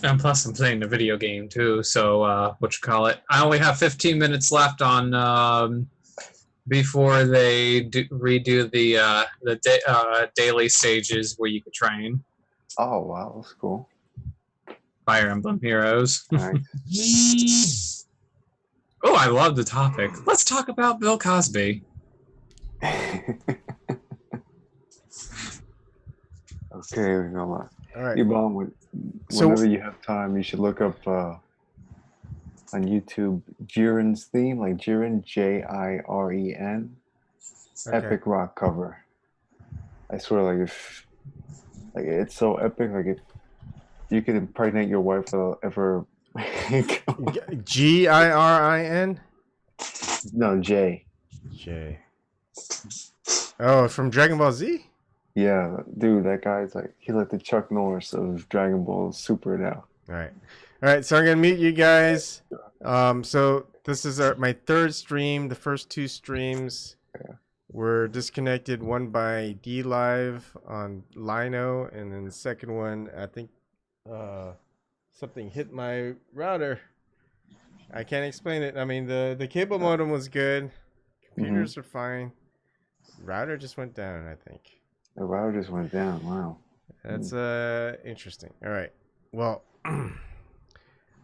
And plus, I'm playing the video game too. So, what you call it? I only have 15 minutes left on before they redo the daily stages where you could train. Oh wow, that's cool. Fire Emblem Heroes. Nice. Oh, I love the topic. Let's talk about Bill Cosby. Okay, come on. All right. Ebon, whenever you have time, you should look up on YouTube Jiren's theme, like Jiren, Jiren, Okay. epic rock cover. I swear, like it's so epic, like if you could impregnate your wife without ever. Girin? No, J. J. Oh, from Dragon Ball Z? Yeah, dude, that guy's like, he like the Chuck Norris of Dragon Ball Super now. All right, so I'm gonna mute you guys. So this is my third stream. The first two streams were disconnected. One by DLive on Lino, and then the second one, I think, something hit my router. I can't explain it. I mean, the cable modem was good. Computers are fine. Router just went down, I think. The router just went down. Wow. That's interesting. All right. Well,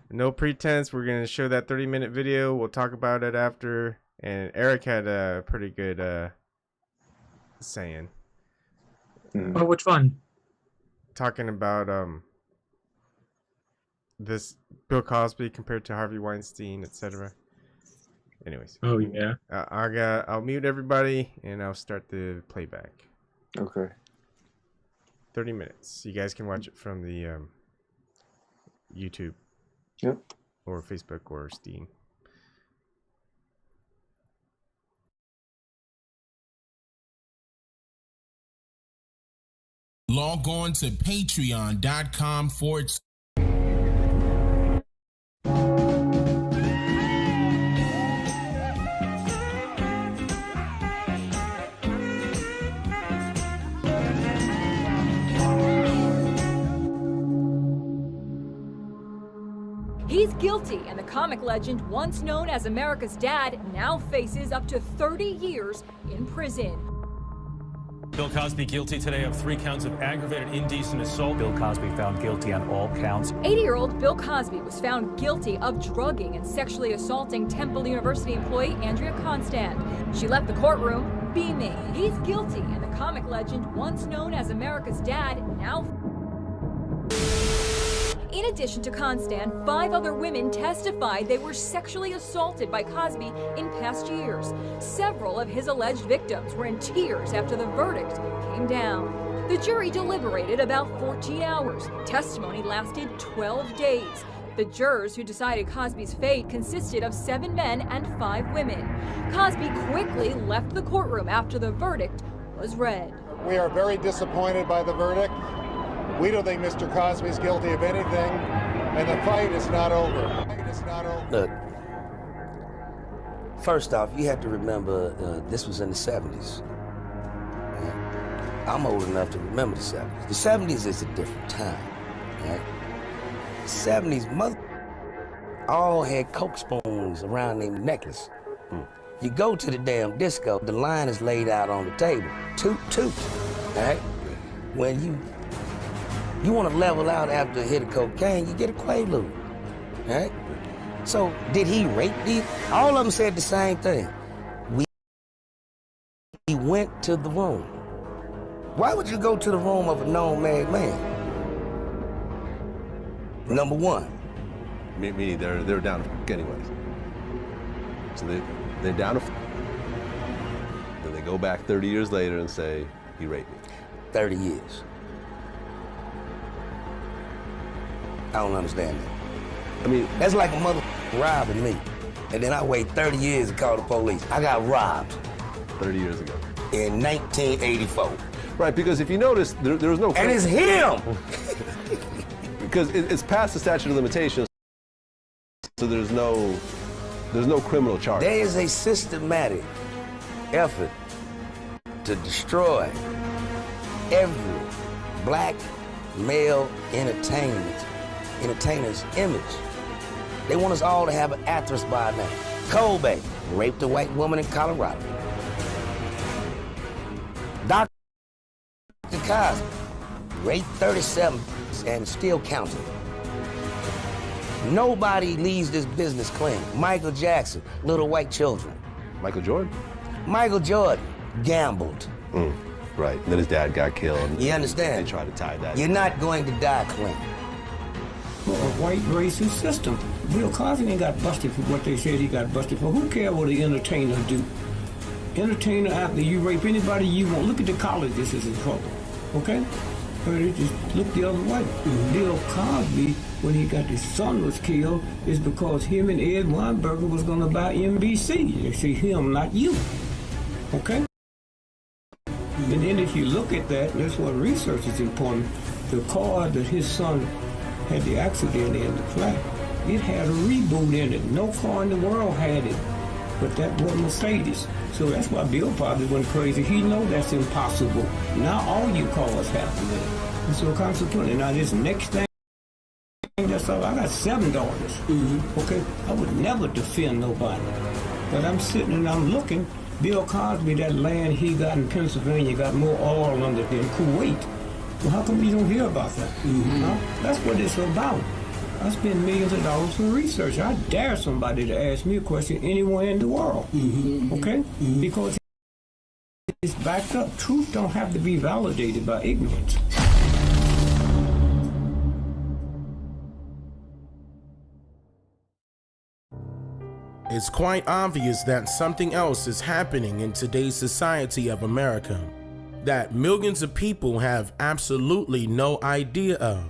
no pretense. We're gonna show that 30-minute video. We'll talk about it after. And Eric had a pretty good saying. Oh, which one? Talking about this Bill Cosby compared to Harvey Weinstein, etc. Anyways. Oh yeah. I'll mute everybody and I'll start the playback. Okay. 30 minutes. You guys can watch it from the YouTube. Yep. Or Facebook or Steam. Log on to patreon.com/. He's guilty, and the comic legend, once known as America's Dad, now faces up to 30 years in prison. Bill Cosby guilty today of 3 counts of aggravated indecent assault. Bill Cosby found guilty on all counts. 80-year-old Bill Cosby was found guilty of drugging and sexually assaulting Temple University employee Andrea Constand. She left the courtroom beaming. He's guilty, and the comic legend, once known as America's Dad, now... In addition to Constand, 5 other women testified they were sexually assaulted by Cosby in past years. Several of his alleged victims were in tears after the verdict came down. The jury deliberated about 14 hours. Testimony lasted 12 days. The jurors who decided Cosby's fate consisted of 7 men and 5 women. Cosby quickly left the courtroom after the verdict was read. We are very disappointed by the verdict. We don't think Mr. Cosby's guilty of anything, and the fight is not over. Look, first off, you have to remember this was in the 70s. I'm old enough to remember the 70s. The 70s is a different time. Right? The 70s, all had Coke spoons around their necklace. You go to the damn disco, the line is laid out on the table. Toot, toot. All right? When you want to level out after a hit of cocaine, you get a Quaalude, right? So, did he rape these? All of them said the same thing. We went to the room. Why would you go to the room of a known married man? Number one. Me, they're down to anyways. So they're down to then they go back 30 years later and say, he raped me. 30 years. I don't understand that. I mean, that's like a mother robbing me. And then I wait 30 years to call the police. I got robbed. 30 years ago. In 1984. Right, because if you notice, there was no... And it's him! Because it's past the statute of limitations, so there's no criminal charge. There is a systematic effort to destroy every black male entertainment entertainer's image. They want us all to have an actress by name. Cosby raped a white woman in Colorado. Dr. Cosby raped 37 and still counting. Nobody leaves this business clean. Michael Jackson, little white children. Michael Jordan? Michael Jordan gambled. Right, and then his dad got killed. You understand? They tried to tie that. You're not going to die clean. For a white racist system. Bill Cosby ain't got busted for what they said he got busted for. Who cares what the entertainer do? Entertainer, after you rape anybody you want, look at the colleges is in trouble, okay? Or they just look the other way. Bill Cosby, when he got his son was killed, is because him and Ed Weinberger was gonna buy NBC. They say him, not you, okay? And then if you look at that, that's what research is important. The car that his son had the accident in, the flat, it had a reboot in it. No car in the world had it, but that was Mercedes. So that's why Bill probably went crazy. He know that's impossible. Now all you cars have it. And so consequently, now this next thing, that's all. I got 7 daughters. Okay, I would never defend nobody. But I'm sitting and I'm looking. Bill Cosby, that land he got in Pennsylvania got more oil under than Kuwait. Well, how come you don't hear about that? Huh? That's what it's about. I spend millions of dollars for research. I dare somebody to ask me a question anywhere in the world, okay? Because it's backed up. Truth don't have to be validated by ignorance. It's quite obvious that something else is happening in today's society of America that millions of people have absolutely no idea of.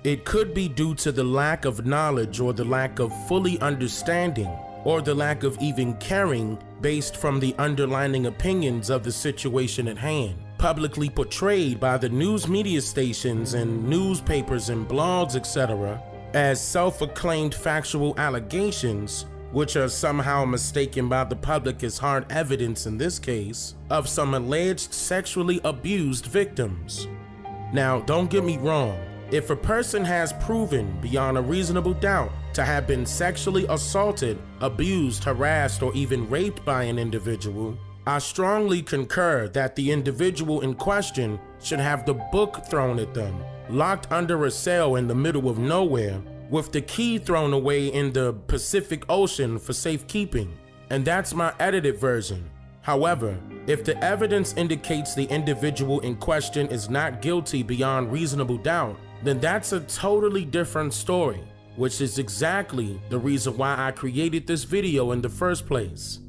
It could be due to the lack of knowledge or the lack of fully understanding or the lack of even caring based from the underlying opinions of the situation at hand, publicly portrayed by the news media stations and newspapers and blogs, etc., as self-acclaimed factual allegations, which are somehow mistaken by the public as hard evidence in this case, of some alleged sexually abused victims. Now, don't get me wrong. If a person has proven beyond a reasonable doubt to have been sexually assaulted, abused, harassed, or even raped by an individual, I strongly concur that the individual in question should have the book thrown at them, locked under a cell in the middle of nowhere, with the key thrown away in the Pacific Ocean for safekeeping. And that's my edited version. However, if the evidence indicates the individual in question is not guilty beyond reasonable doubt, then that's a totally different story, which is exactly the reason why I created this video in the first place.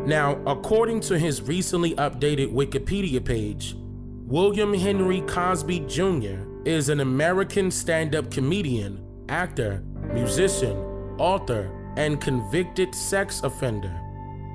Now, according to his recently updated Wikipedia page, William Henry Cosby Jr. is an American stand-up comedian, actor, musician, author, and convicted sex offender.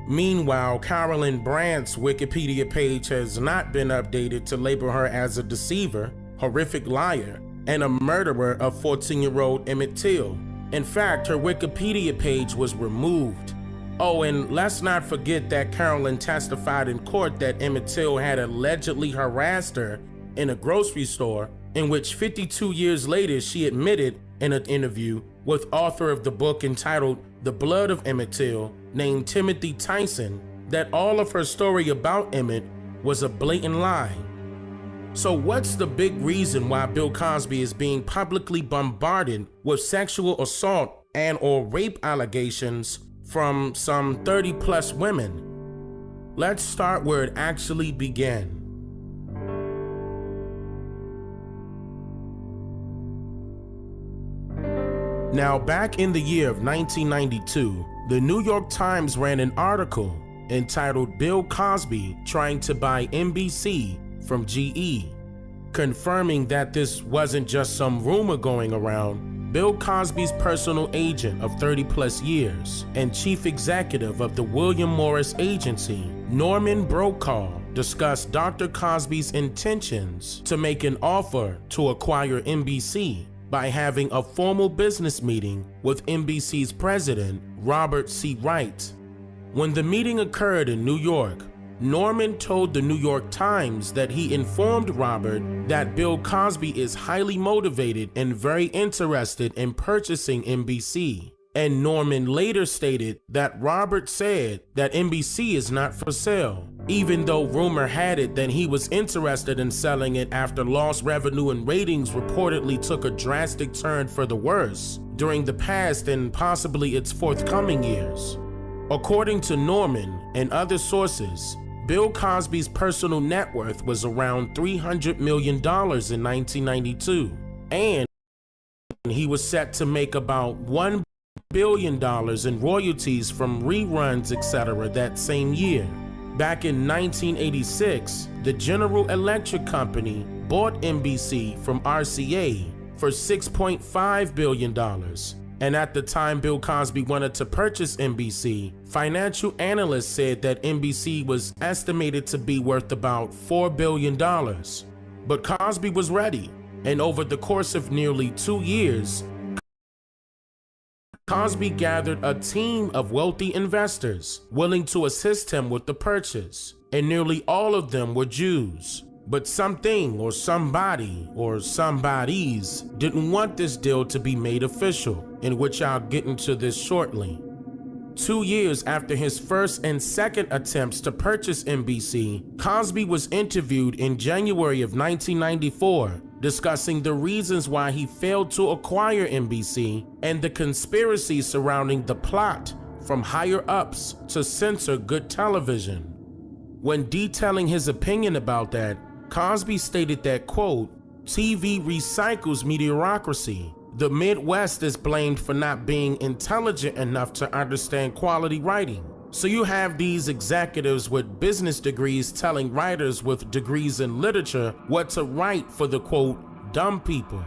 Meanwhile, Carolyn Brandt's Wikipedia page has not been updated to label her as a deceiver, horrific liar, and a murderer of 14-year-old Emmett Till. In fact, her Wikipedia page was removed. Oh, and let's not forget that Carolyn testified in court that Emmett Till had allegedly harassed her in a grocery store, in which 52 years later she admitted in an interview with author of the book entitled The Blood of Emmett Till, named Timothy Tyson, that all of her story about Emmett was a blatant lie. So what's the big reason why Bill Cosby is being publicly bombarded with sexual assault and or rape allegations from some 30+ women? Let's start where it actually began. Now, back in the year of 1992, the New York Times ran an article entitled Bill Cosby Trying to Buy NBC from GE. Confirming that this wasn't just some rumor going around, Bill Cosby's personal agent of 30+ years and chief executive of the William Morris Agency, Norman Brokaw, discussed Dr. Cosby's intentions to make an offer to acquire NBC by having a formal business meeting with NBC's president, Robert C. Wright. When the meeting occurred in New York, Norman told the New York Times that he informed Robert that Bill Cosby is highly motivated and very interested in purchasing NBC. And Norman later stated that Robert said that NBC is not for sale, even though rumor had it that he was interested in selling it after lost revenue and ratings reportedly took a drastic turn for the worse during the past and possibly its forthcoming years. According to Norman and other sources, Bill Cosby's personal net worth was around $300 million in 1992, and he was set to make about $1 billion in royalties from reruns, etc. that same year. Back in 1986, the General Electric Company bought NBC from RCA for $6.5 billion. And at the time Bill Cosby wanted to purchase NBC, financial analysts said that NBC was estimated to be worth about $4 billion. But Cosby was ready, and over the course of nearly 2 years, Cosby gathered a team of wealthy investors willing to assist him with the purchase, and nearly all of them were Jews. But something or somebody or somebodies didn't want this deal to be made official, in which I'll get into this shortly. 2 years after his first and second attempts to purchase NBC, Cosby was interviewed in January of 1994, discussing the reasons why he failed to acquire NBC and the conspiracy surrounding the plot from higher-ups to censor good television. When detailing his opinion about that, Cosby stated that, quote, "TV recycles mediocrity. The Midwest is blamed for not being intelligent enough to understand quality writing. So you have these executives with business degrees telling writers with degrees in literature what to write for the, quote, dumb people."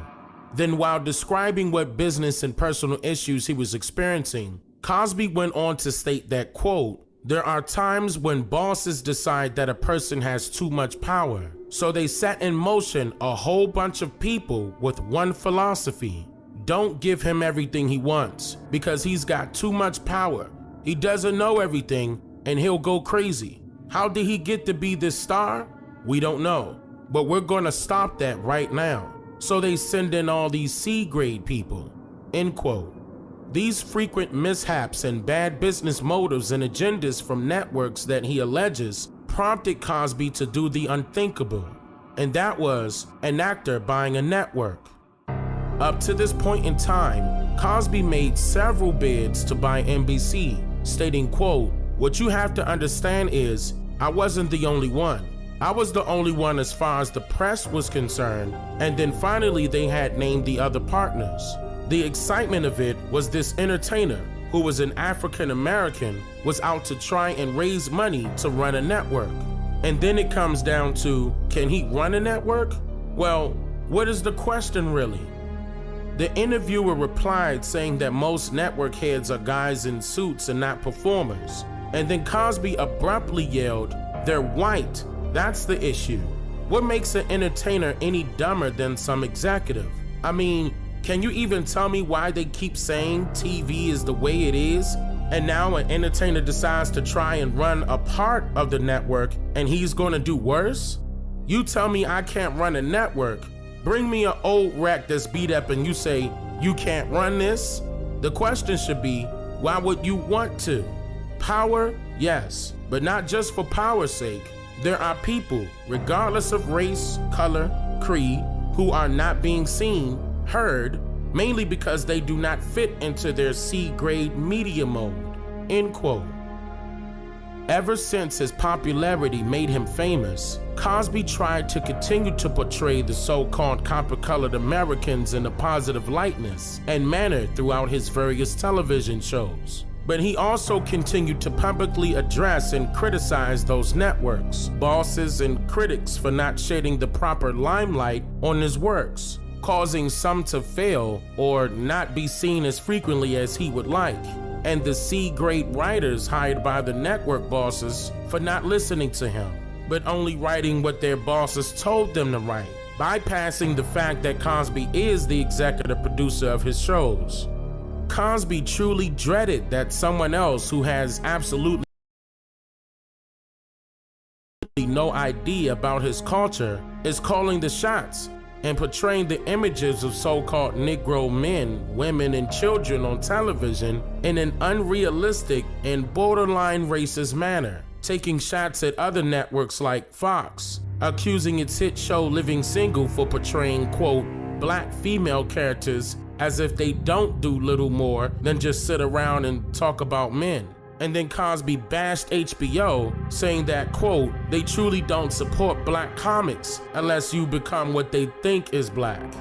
Then while describing what business and personal issues he was experiencing, Cosby went on to state that, quote, "There are times when bosses decide that a person has too much power. So they set in motion a whole bunch of people with one philosophy. Don't give him everything he wants because he's got too much power. He doesn't know everything and he'll go crazy. How did he get to be this star? We don't know, but we're gonna stop that right now. So they send in all these C-grade people," end quote. These frequent mishaps and bad business motives and agendas from networks that he alleges prompted Cosby to do the unthinkable, and that was an actor buying a network. Up to this point in time, Cosby made several bids to buy NBC, stating, quote, "What you have to understand is, I wasn't the only one. I was the only one as far as the press was concerned, and then finally they had named the other partners. The excitement of it was this entertainer, who was an African American, was out to try and raise money to run a network. And then it comes down to, can he run a network? Well, what is the question really?" The interviewer replied saying that most network heads are guys in suits and not performers. And then Cosby abruptly yelled, "They're white, that's the issue. What makes an entertainer any dumber than some executive? I mean, can you even tell me why they keep saying TV is the way it is? And now an entertainer decides to try and run a part of the network and he's gonna do worse? You tell me I can't run a network. Bring me an old wreck that's beat up and you say, you can't run this? The question should be, why would you want to? Power, yes, but not just for power's sake. There are people, regardless of race, color, creed, who are not being seen, heard, mainly because they do not fit into their C-grade media mode," end quote. Ever since his popularity made him famous, Cosby tried to continue to portray the so-called copper-colored Americans in a positive lightness and manner throughout his various television shows. But he also continued to publicly address and criticize those networks, bosses, and critics for not shedding the proper limelight on his works, causing some to fail or not be seen as frequently as he would like, and the C-grade writers hired by the network bosses for not listening to him, but only writing what their bosses told them to write, bypassing the fact that Cosby is the executive producer of his shows. Cosby truly dreaded that someone else who has absolutely no idea about his culture is calling the shots and portraying the images of so-called Negro men, women, and children on television in an unrealistic and borderline racist manner, taking shots at other networks like Fox, accusing its hit show Living Single for portraying, quote, black female characters as if they don't do little more than just sit around and talk about men. And then Cosby bashed HBO, saying that, quote, they truly don't support black comics unless you become what they think is black.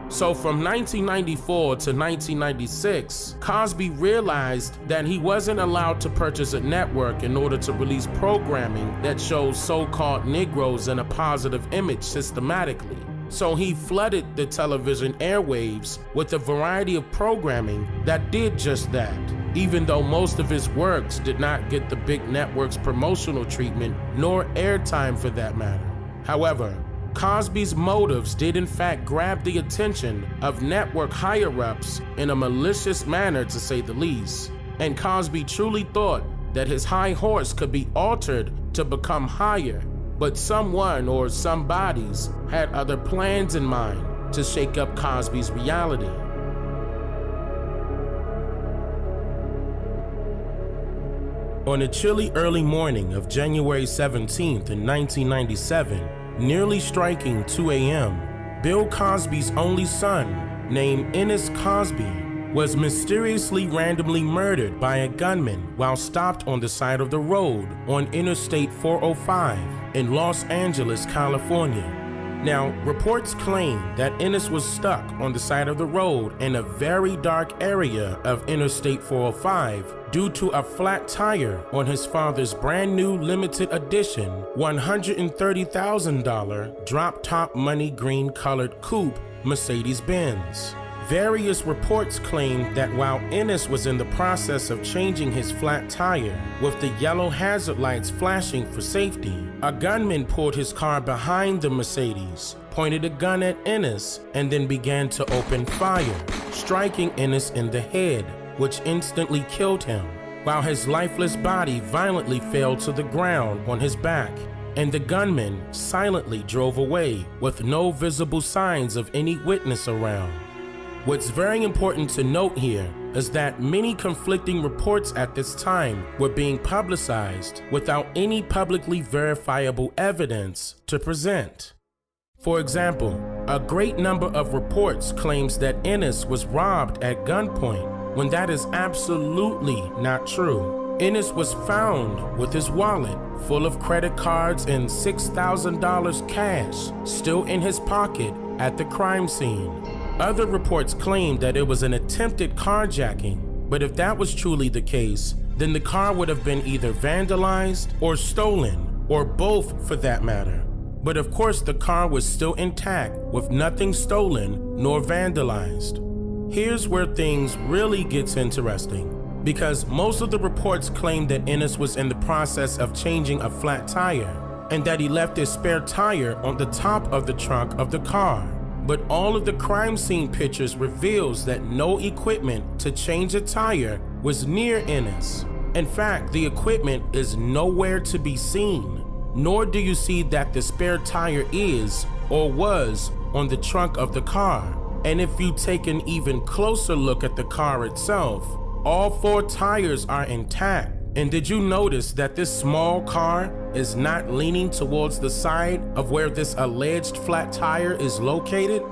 So from 1994 to 1996, Cosby realized that he wasn't allowed to purchase a network in order to release programming that shows so-called Negroes in a positive image systematically. So he flooded the television airwaves with a variety of programming that did just that, even though most of his works did not get the big network's promotional treatment, nor airtime for that matter. However, Cosby's motives did in fact grab the attention of network higher-ups in a malicious manner, to say the least, and Cosby truly thought that his high horse could be altered to become higher, but someone or somebodies had other plans in mind to shake up Cosby's reality. On a chilly early morning of January 17th in 1997, nearly striking 2 a.m., Bill Cosby's only son, named Ennis Cosby, was mysteriously randomly murdered by a gunman while stopped on the side of the road on Interstate 405 in Los Angeles, California. Now, reports claim that Ennis was stuck on the side of the road in a very dark area of Interstate 405 due to a flat tire on his father's brand new limited edition $130,000 drop-top money green colored coupe Mercedes-Benz. Various reports claim that while Ennis was in the process of changing his flat tire with the yellow hazard lights flashing for safety, a gunman pulled his car behind the Mercedes, pointed a gun at Ennis, and then began to open fire, striking Ennis in the head, which instantly killed him, while his lifeless body violently fell to the ground on his back, and the gunman silently drove away with no visible signs of any witness around. What's very important to note here is that many conflicting reports at this time were being publicized without any publicly verifiable evidence to present. For example, a great number of reports claims that Ennis was robbed at gunpoint when that is absolutely not true. Ennis was found with his wallet full of credit cards and $6,000 cash still in his pocket at the crime scene. Other reports claim that it was an attempted carjacking, but if that was truly the case, then the car would have been either vandalized or stolen, or both for that matter. But of course the car was still intact with nothing stolen nor vandalized. Here's where things really gets interesting, because most of the reports claim that Ennis was in the process of changing a flat tire and that he left his spare tire on the top of the trunk of the car. But all of the crime scene pictures reveals that no equipment to change a tire was near Ennis. In fact, the equipment is nowhere to be seen, nor do you see that the spare tire is or was on the trunk of the car. And if you take an even closer look at the car itself, all 4 tires are intact. And did you notice that this small car is not leaning towards the side of where this alleged flat tire is located?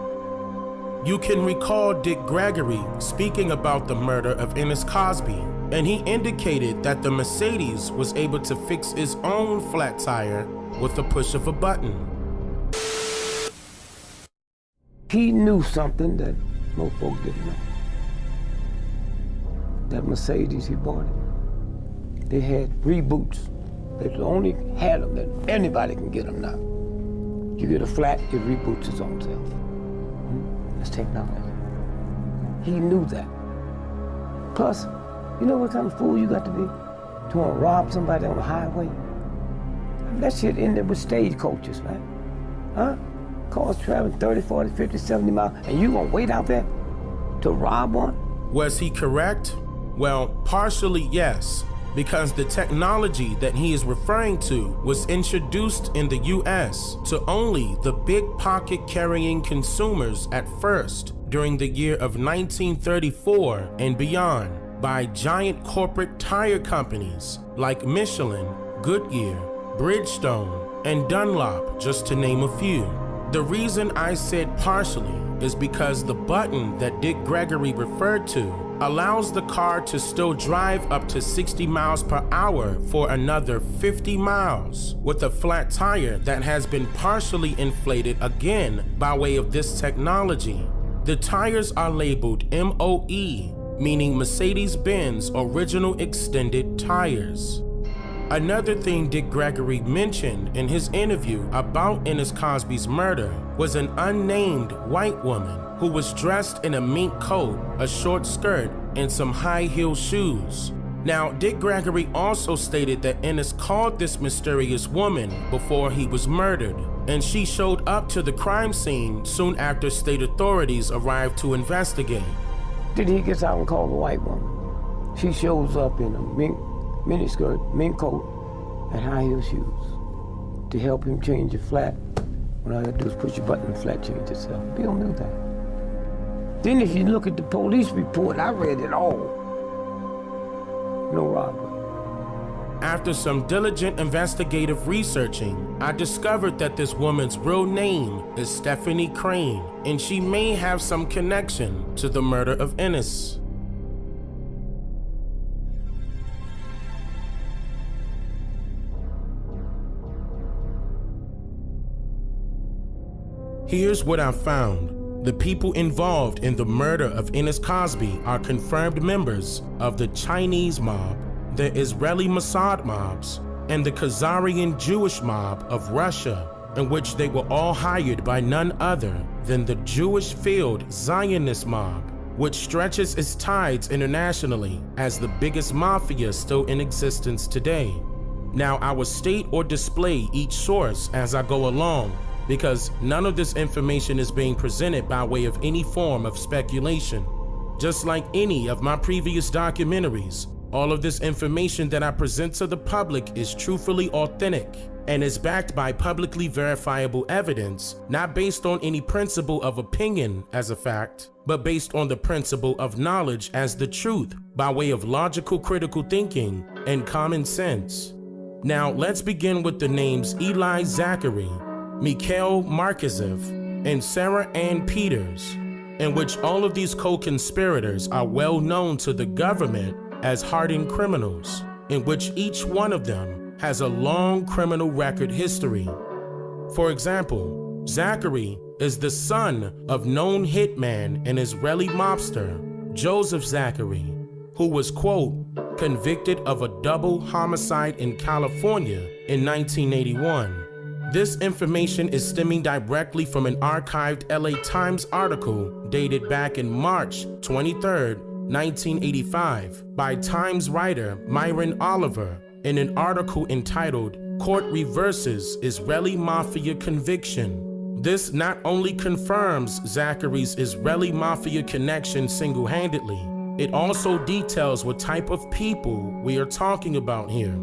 You can recall Dick Gregory speaking about the murder of Ennis Cosby, and he indicated that the Mercedes was able to fix its own flat tire with the push of a button. He knew something that most folks didn't know. That Mercedes he bought it. They had reboots. They only had them that anybody can get them now. You get a flat, it reboots its own self. That's technology. He knew that. Plus, you know what kind of fool you got to be to want to rob somebody on the highway? That shit in there with stagecoaches, man. Huh? Cars traveling 30, 40, 50, 70 miles, and you gonna wait out there to rob one? Was he correct? Well, partially yes. because the technology that he is referring to was introduced in the US to only the big pocket carrying consumers at first during the year of 1934 and beyond by giant corporate tire companies like Michelin, Goodyear, Bridgestone, and Dunlop, just to name a few. The reason I said partially is because the button that Dick Gregory referred to allows the car to still drive up to 60 miles per hour for another 50 miles with a flat tire that has been partially inflated again by way of this technology. The tires are labeled MOE, meaning Mercedes-Benz Original Extended Tires. Another thing Dick Gregory mentioned in his interview about Ennis Cosby's murder was an unnamed white woman who was dressed in a mink coat, a short skirt, and some high-heel shoes. Now, Dick Gregory also stated that Ennis called this mysterious woman before he was murdered, and she showed up to the crime scene soon after state authorities arrived to investigate. Then he gets out and calls the white woman. She shows up in a miniskirt, mink coat, and high-heel shoes to help him change a flat. What I gotta do is push a button and the flat change itself. Bill knew that. Then if you look at the police report, I read it all. No robbery. After some diligent investigative researching, I discovered that this woman's real name is Stephanie Crane, and she may have some connection to the murder of Ennis. Here's what I found. The people involved in the murder of Ennis Cosby are confirmed members of the Chinese mob, the Israeli Mossad mobs, and the Khazarian Jewish mob of Russia, in which they were all hired by none other than the Jewish Field Zionist mob, which stretches its tides internationally as the biggest mafia still in existence today. Now, I will state or display each source as I go along, because none of this information is being presented by way of any form of speculation. Just like any of my previous documentaries, all of this information that I present to the public is truthfully authentic and is backed by publicly verifiable evidence, not based on any principle of opinion as a fact, but based on the principle of knowledge as the truth by way of logical critical thinking and common sense. Now let's begin with the names Eli Zachary, Mikhail Markizev, and Sarah Ann Peters, in which all of these co-conspirators are well known to the government as hardened criminals, in which each one of them has a long criminal record history. For example, Zachary is the son of known hitman and Israeli mobster Joseph Zachary, who was, quote, convicted of a double homicide in California in 1981. This information is stemming directly from an archived LA Times article dated back in March 23rd, 1985 by Times writer Myron Oliver in an article entitled Court Reverses Israeli Mafia Conviction. This not only confirms Zachary's Israeli Mafia connection single-handedly, it also details what type of people we are talking about here.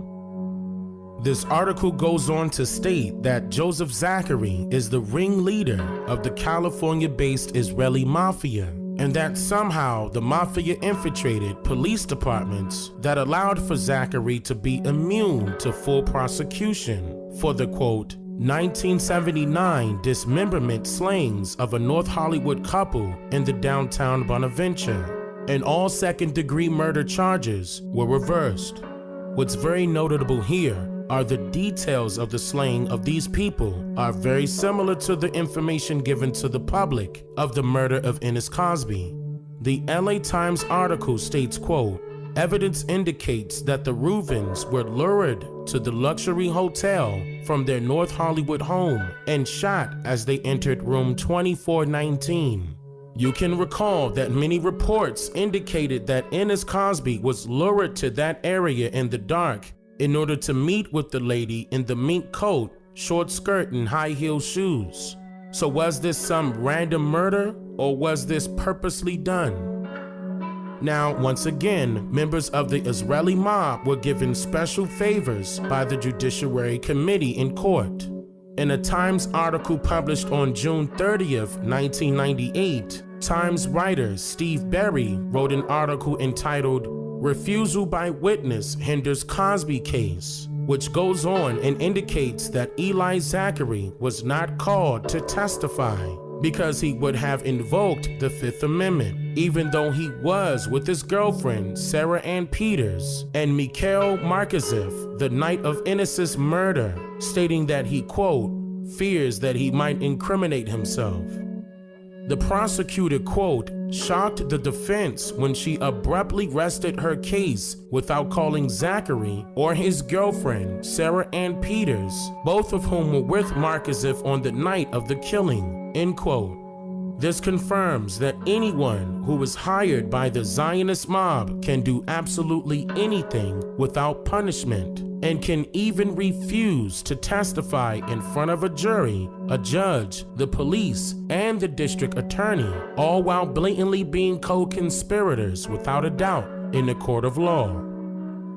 This article goes on to state that Joseph Zachary is the ringleader of the California-based Israeli Mafia, and that somehow the Mafia infiltrated police departments that allowed for Zachary to be immune to full prosecution for the, quote, 1979 dismemberment slayings of a North Hollywood couple in the downtown Bonaventure, and all second-degree murder charges were reversed. What's very notable here are the details of the slaying of these people are very similar to the information given to the public of the murder of Ennis Cosby. The LA Times article states, quote, evidence indicates that the Reuvens were lured to the luxury hotel from their North Hollywood home and shot as they entered room 2419. You can recall that many reports indicated that Ennis Cosby was lured to that area in the dark in order to meet with the lady in the mink coat, short skirt, and high-heel shoes. So was this some random murder, or was this purposely done? Now, once again, members of the Israeli mob were given special favors by the Judiciary Committee in court. In a Times article published on June 30th, 1998, Times writer Steve Berry wrote an article entitled "Refusal by Witness Hinders Cosby Case," which goes on and indicates that Eli Zachary was not called to testify because he would have invoked the Fifth Amendment, even though he was with his girlfriend, Sarah Ann Peters, and Mikhail Markazev the night of Enis's murder, stating that he, quote, fears that he might incriminate himself. The prosecutor, quote, shocked the defense when she abruptly rested her case without calling Zachary or his girlfriend, Sarah Ann Peters, both of whom were with Markazev on the night of the killing, end quote. This confirms that anyone who is hired by the Zionist mob can do absolutely anything without punishment, and can even refuse to testify in front of a jury, a judge, the police, and the district attorney, all while blatantly being co-conspirators without a doubt in the court of law.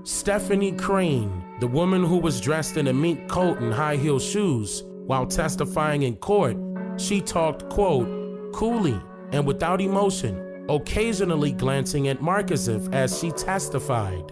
Stephanie Crane, the woman who was dressed in a mink coat and high-heel shoes while testifying in court, she talked, quote, coolly and without emotion, occasionally glancing at Markazev as she testified.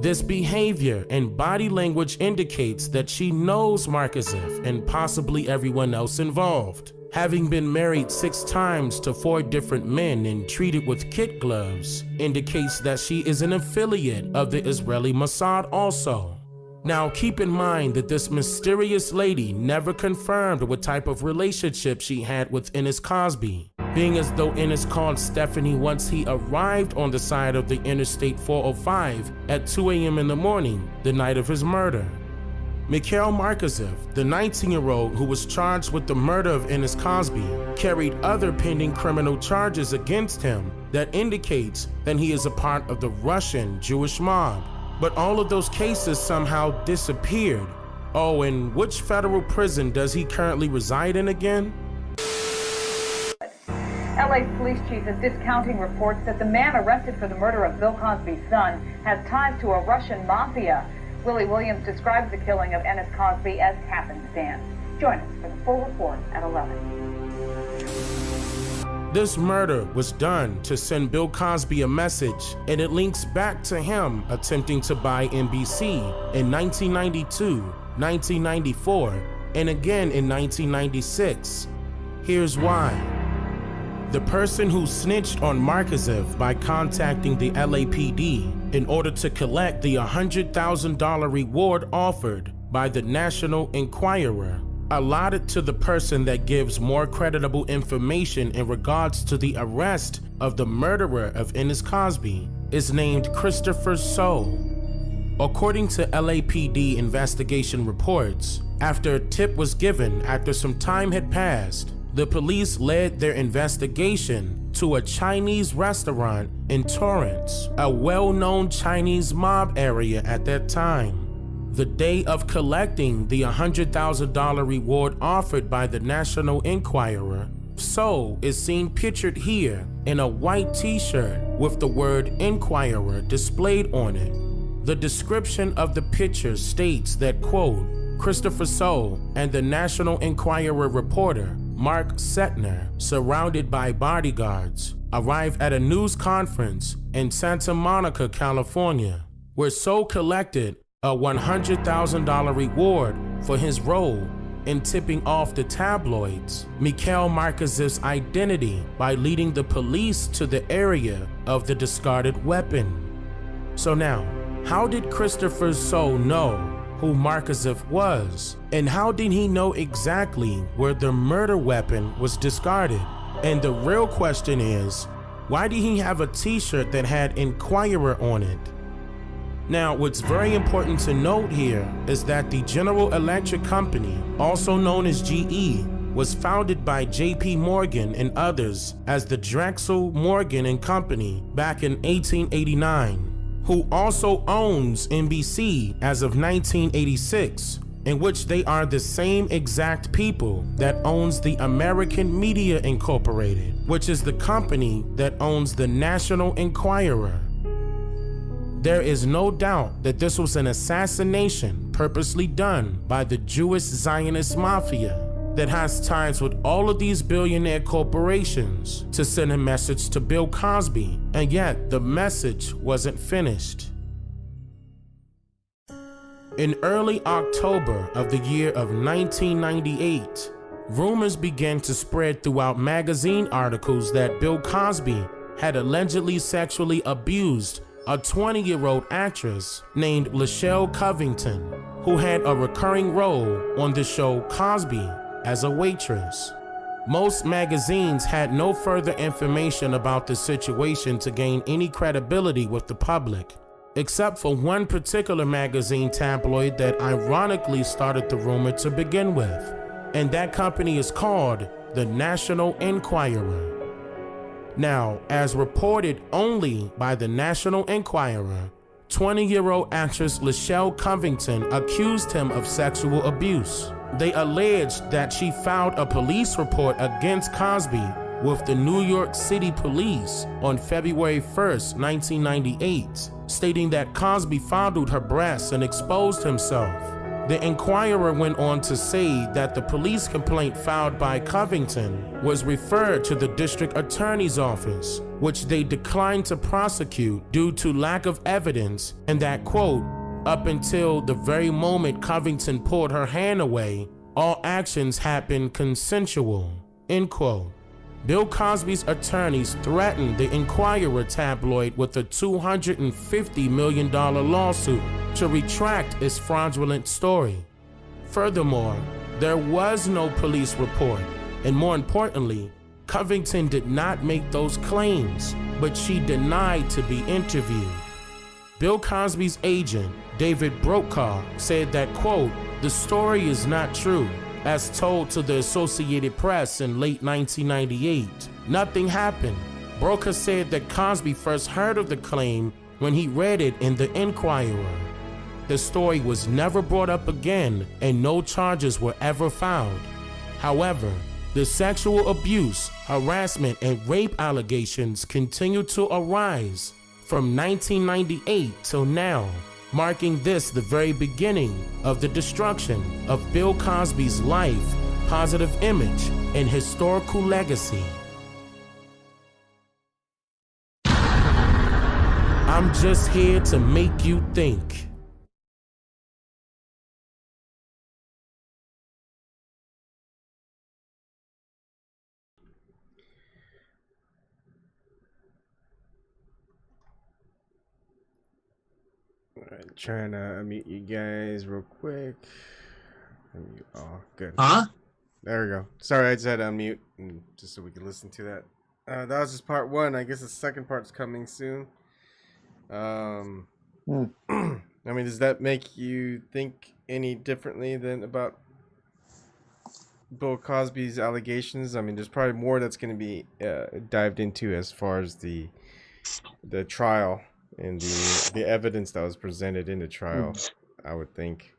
This behavior and body language indicates that she knows Markazev and possibly everyone else involved. Having been married 6 times to 4 different men and treated with kid gloves indicates that she is an affiliate of the Israeli Mossad also. Now keep in mind that this mysterious lady never confirmed what type of relationship she had with Enis Cosby, being as though Enis called Stephanie once he arrived on the side of the Interstate 405 at 2 a.m. in the morning, the night of his murder. Mikhail Markazev, the 19-year-old who was charged with the murder of Enis Cosby, carried other pending criminal charges against him that indicates that he is a part of the Russian Jewish mob. But all of those cases somehow disappeared. Oh, and which federal prison does he currently reside in again? LA police chief is discounting reports that the man arrested for the murder of Bill Cosby's son has ties to a Russian mafia. Willie Williams describes the killing of Enis Cosby as happenstance. Join us for the full report at 11. This murder was done to send Bill Cosby a message, and it links back to him attempting to buy NBC in 1992, 1994, and again in 1996. Here's why. The person who snitched on Markazev by contacting the LAPD in order to collect the $100,000 reward offered by the National Enquirer, allotted to the person that gives more creditable information in regards to the arrest of the murderer of Enis Cosby, is named Christopher So. According to LAPD investigation reports, after a tip was given after some time had passed, the police led their investigation to a Chinese restaurant in Torrance, a well-known Chinese mob area at that time. The day of collecting the $100,000 reward offered by the National Enquirer, So is seen pictured here in a white t-shirt with the word Enquirer displayed on it. The description of the picture states that, quote, Christopher So and the National Enquirer reporter, Mark Setner, surrounded by bodyguards, arrived at a news conference in Santa Monica, California, where So collected a $100,000 reward for his role in tipping off the tabloids Mikhail Markazev's identity by leading the police to the area of the discarded weapon. So now, how did Christopher So know who Markazev was? And how did he know exactly where the murder weapon was discarded? And the real question is, why did he have a t-shirt that had Enquirer on it? Now, what's very important to note here is that the General Electric Company, also known as GE, was founded by J.P. Morgan and others as the Drexel, Morgan and Company back in 1889, who also owns NBC as of 1986, in which they are the same exact people that owns the American Media Incorporated, which is the company that owns the National Enquirer. There is no doubt that this was an assassination purposely done by the Jewish Zionist Mafia that has ties with all of these billionaire corporations to send a message to Bill Cosby, and yet the message wasn't finished. In early October of the year of 1998, rumors began to spread throughout magazine articles that Bill Cosby had allegedly sexually abused a 20-year-old actress named Lachelle Covington, who had a recurring role on the show Cosby as a waitress. Most magazines had no further information about the situation to gain any credibility with the public, except for one particular magazine tabloid that ironically started the rumor to begin with, and that company is called the National Enquirer. Now, as reported only by the National Enquirer, 20-year-old actress Lachelle Covington accused him of sexual abuse. They alleged that she filed a police report against Cosby with the New York City Police on February 1st, 1998, stating that Cosby fondled her breasts and exposed himself. The Enquirer went on to say that the police complaint filed by Covington was referred to the district attorney's office, which they declined to prosecute due to lack of evidence, and that, quote, up until the very moment Covington pulled her hand away, all actions had been consensual, end quote. Bill Cosby's attorneys threatened the Enquirer tabloid with a $250 million lawsuit to retract its fraudulent story. Furthermore, there was no police report, and more importantly, Covington did not make those claims, but she denied to be interviewed. Bill Cosby's agent, David Brokaw, said that, quote, the story is not true. As told to the Associated Press in late 1998, nothing happened. Brokaw said that Cosby first heard of the claim when he read it in the Enquirer. The story was never brought up again, and no charges were ever filed. However, the sexual abuse, harassment, and rape allegations continued to arise from 1998 till now, marking this the very beginning of the destruction of Bill Cosby's life, positive image, and historical legacy. I'm just here to make you think. Alright, trying to unmute you guys real quick. Unmute. Oh, good. Huh? There we go. Sorry, I just had to unmute just so we could listen to that. That was just part one. I guess the second part's coming soon. I mean, does that make you think any differently than about Bill Cosby's allegations? I mean, there's probably more that's going to be dived into as far as the trial and the evidence that was presented in the trial, I would think.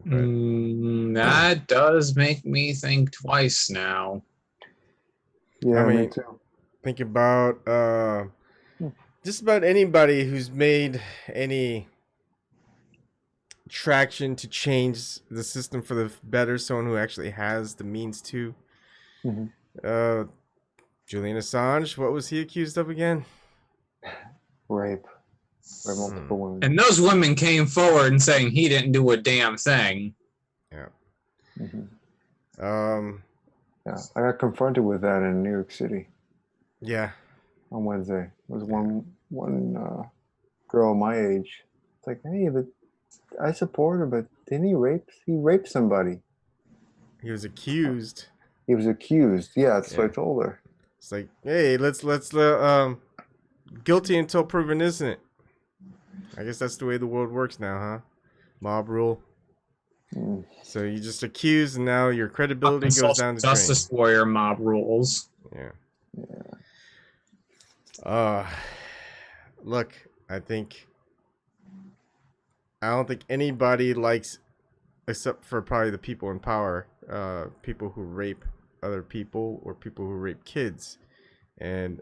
That does make me think twice now. Yeah, I mean, me too. think about just about anybody who's made any traction to change the system for the better, someone who actually has the means to. Julian Assange, what was he accused of again? Rape by multiple women. And those women came forward and saying he didn't do a damn thing. Yeah. Yeah, I got confronted with that in New York City. Yeah. On Wednesday. It was one girl my age. It's like, hey, but I support her, but didn't he rape? He raped somebody. He was accused. He was accused. Yeah, that's what I told her. It's like, hey, let's guilty until proven innocent. I guess that's the way the world works now, huh? Mob rule. So you just accuse, and now your credibility goes down the drain. Justice warrior mob rules. Yeah. Look, I don't think anybody likes except for probably the people in power, people who rape other people or people who rape kids. And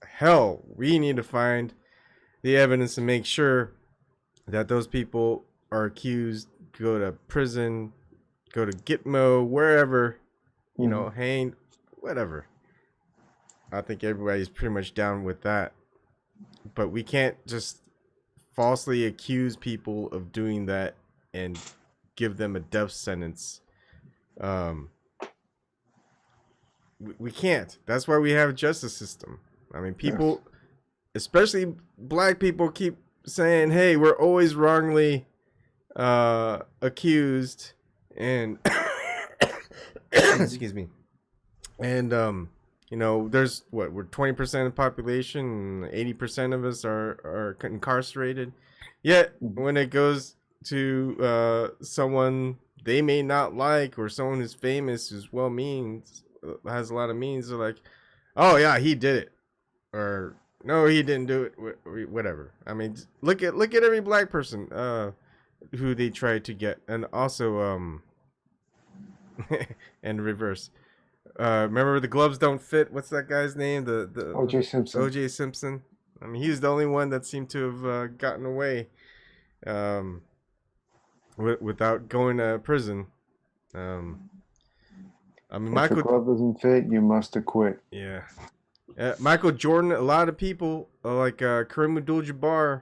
hell, we need to find the evidence and make sure that those people are accused, go to prison, go to Gitmo, wherever, you know, hanged, whatever. I think everybody's pretty much down with that. But we can't just falsely accuse people of doing that and give them a death sentence. We can't. That's why we have a justice system. I mean, people, especially black people, keep saying, hey, we're always wrongly accused, and excuse me, and you know, there's what, we're 20% of the population, and 80% of us are incarcerated. Yet when it goes to someone they may not like, or someone who's famous, who's well means, has a lot of means, they're like, oh yeah, he did it, or no, he didn't do it, whatever. I mean, look at every black person who they try to get. And also and reverse, remember the gloves don't fit, what's that guy's name, the OJ Simpson. OJ Simpson. I mean, he's the only one that seemed to have gotten away without going to prison. I mean, If the glove doesn't fit, you must acquit. Yeah. Michael Jordan, a lot of people, like Kareem Abdul-Jabbar,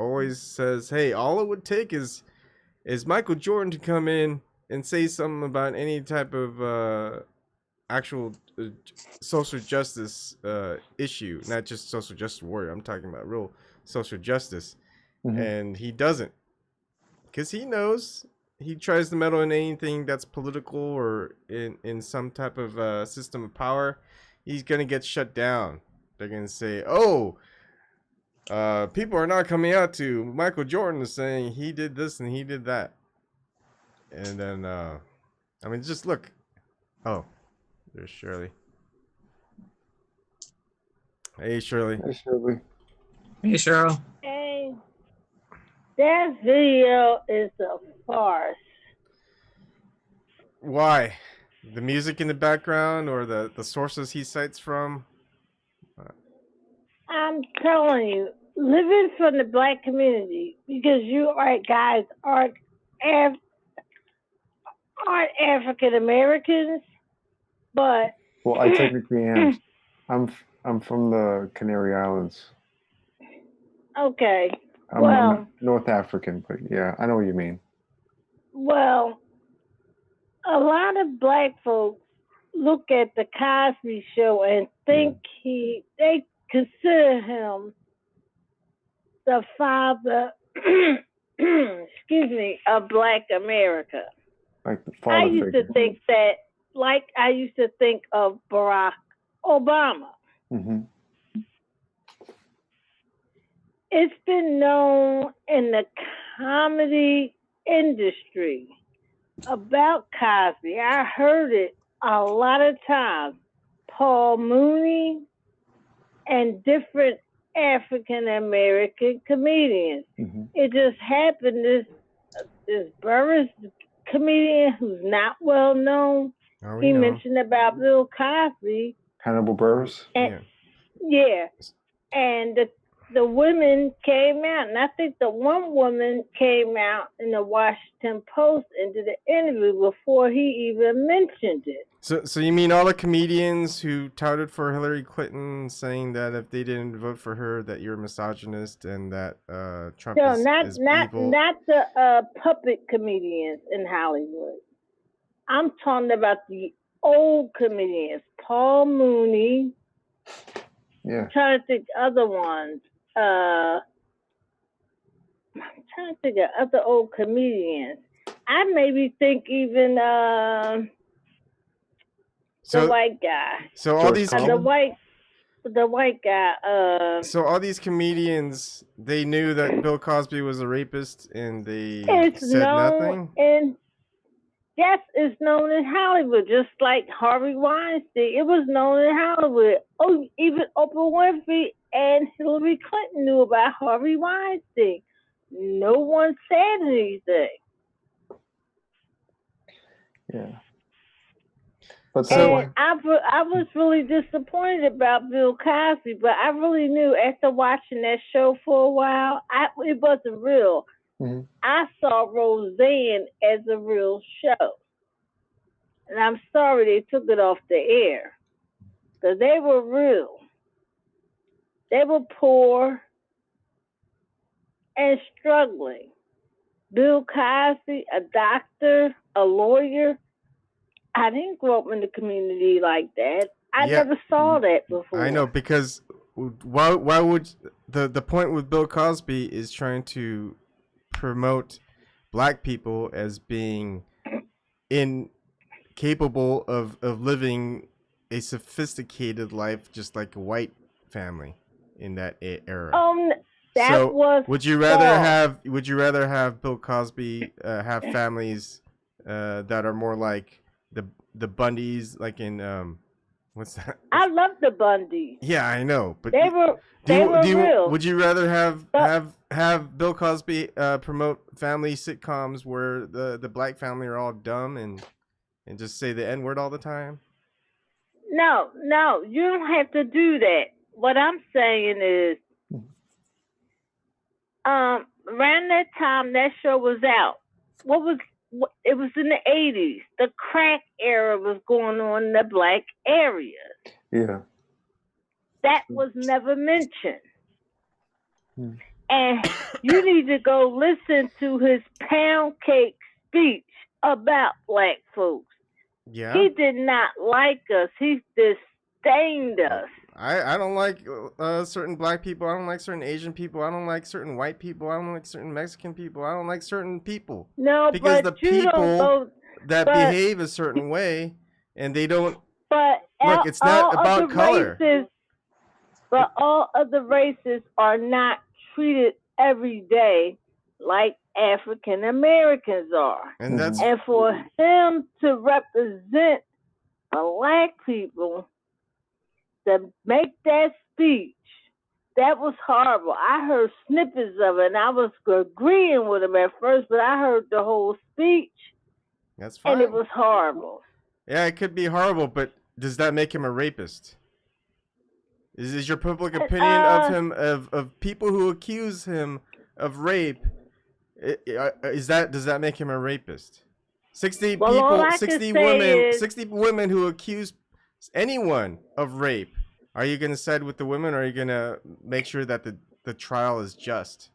always says, hey, all it would take is Michael Jordan to come in and say something about any type of actual social justice issue, not just social justice warrior. I'm talking about real social justice. And he doesn't, because he knows, he tries to meddle in anything that's political or in some type of system of power, he's gonna get shut down. They're gonna say, oh, people are not coming out to Michael Jordan is saying he did this and he did that. And then I mean, just look. Oh, there's Shirley. Hey, Shirley. Hey, Shirley. Hey, Cheryl. Hey, that video is a farce. Why? The music in the background, or the sources he cites from? I'm telling you, living from the black community, because you guys aren't African Americans, but well, I technically am. I'm from the Canary Islands. Okay. I'm North African, but yeah, I know what you mean. Well, a lot of black folks look at the Cosby Show and think they consider him the father, excuse me, of Black America. Like the father I used to think that, like I used to think of Barack Obama. It's been known in the comedy industry about Cosby. I heard it a lot of times. Paul Mooney and different African American comedians. It just happened this Burris comedian who's not well known. He mentioned about Bill Cosby. Hannibal Buress. And, and the women came out, and I think the one woman came out in the Washington Post and did an interview before he even mentioned it. So you mean all the comedians who touted for Hillary Clinton, saying that if they didn't vote for her, that you're a misogynist and that Trump is evil? Not the puppet comedians in Hollywood. I'm talking about the old comedians, Paul Mooney. Yeah. I'm trying to think other ones. I'm trying to think of other old comedians. I maybe think even the white guy. So all these the white guy. So all these comedians, they knew that Bill Cosby was a rapist, and they said nothing. And yes, it's known in Hollywood, just like Harvey Weinstein. It was known in Hollywood. Oh, even Oprah Winfrey and Hillary Clinton knew about Harvey Weinstein. No one said anything. Yeah. But and I was really disappointed about Bill Cosby, but I really knew after watching that show for a while, it wasn't real. Mm-hmm. I saw Roseanne as a real show. And I'm sorry they took it off the air. Because they were real. They were poor and struggling. Bill Cosby, a doctor, a lawyer. I didn't grow up in the community like that. I never saw that before. I know, because why would the point with Bill Cosby is trying to promote black people as being incapable of living a sophisticated life just like a white family in that era. Would you rather have Bill Cosby have families that are more like the Bundys, like in what's that? I love the Bundys. Yeah, I know, but they were real. Would you rather have Bill Cosby promote family sitcoms where the black family are all dumb and just say the N-word all the time? No, you don't have to do that. What I'm saying is, around that time that show was out, it was in the 80s. The crack era was going on in the black areas. Yeah. That was never mentioned. And you need to go listen to his pound cake speech about black folks. Yeah. He did not like us. He disdained us. I don't like certain black people. I don't like certain Asian people. I don't like certain white people. I don't like certain Mexican people. I don't like certain people. No, because but the people that behave a certain way and they don't. But look, it's not about color. But all other races are not treated every day like African Americans are. And for him to represent black people, to make that speech, that was horrible. I heard snippets of it, and I was agreeing with him at first, but I heard the whole speech. That's fine. And it was horrible. Yeah, it could be horrible, but does that make him a rapist? Is your public opinion of him, of people who accuse him of rape, does that make him a rapist? 60 women who accuse anyone of rape. Are you going to side with the women, or are you going to make sure that the trial is just?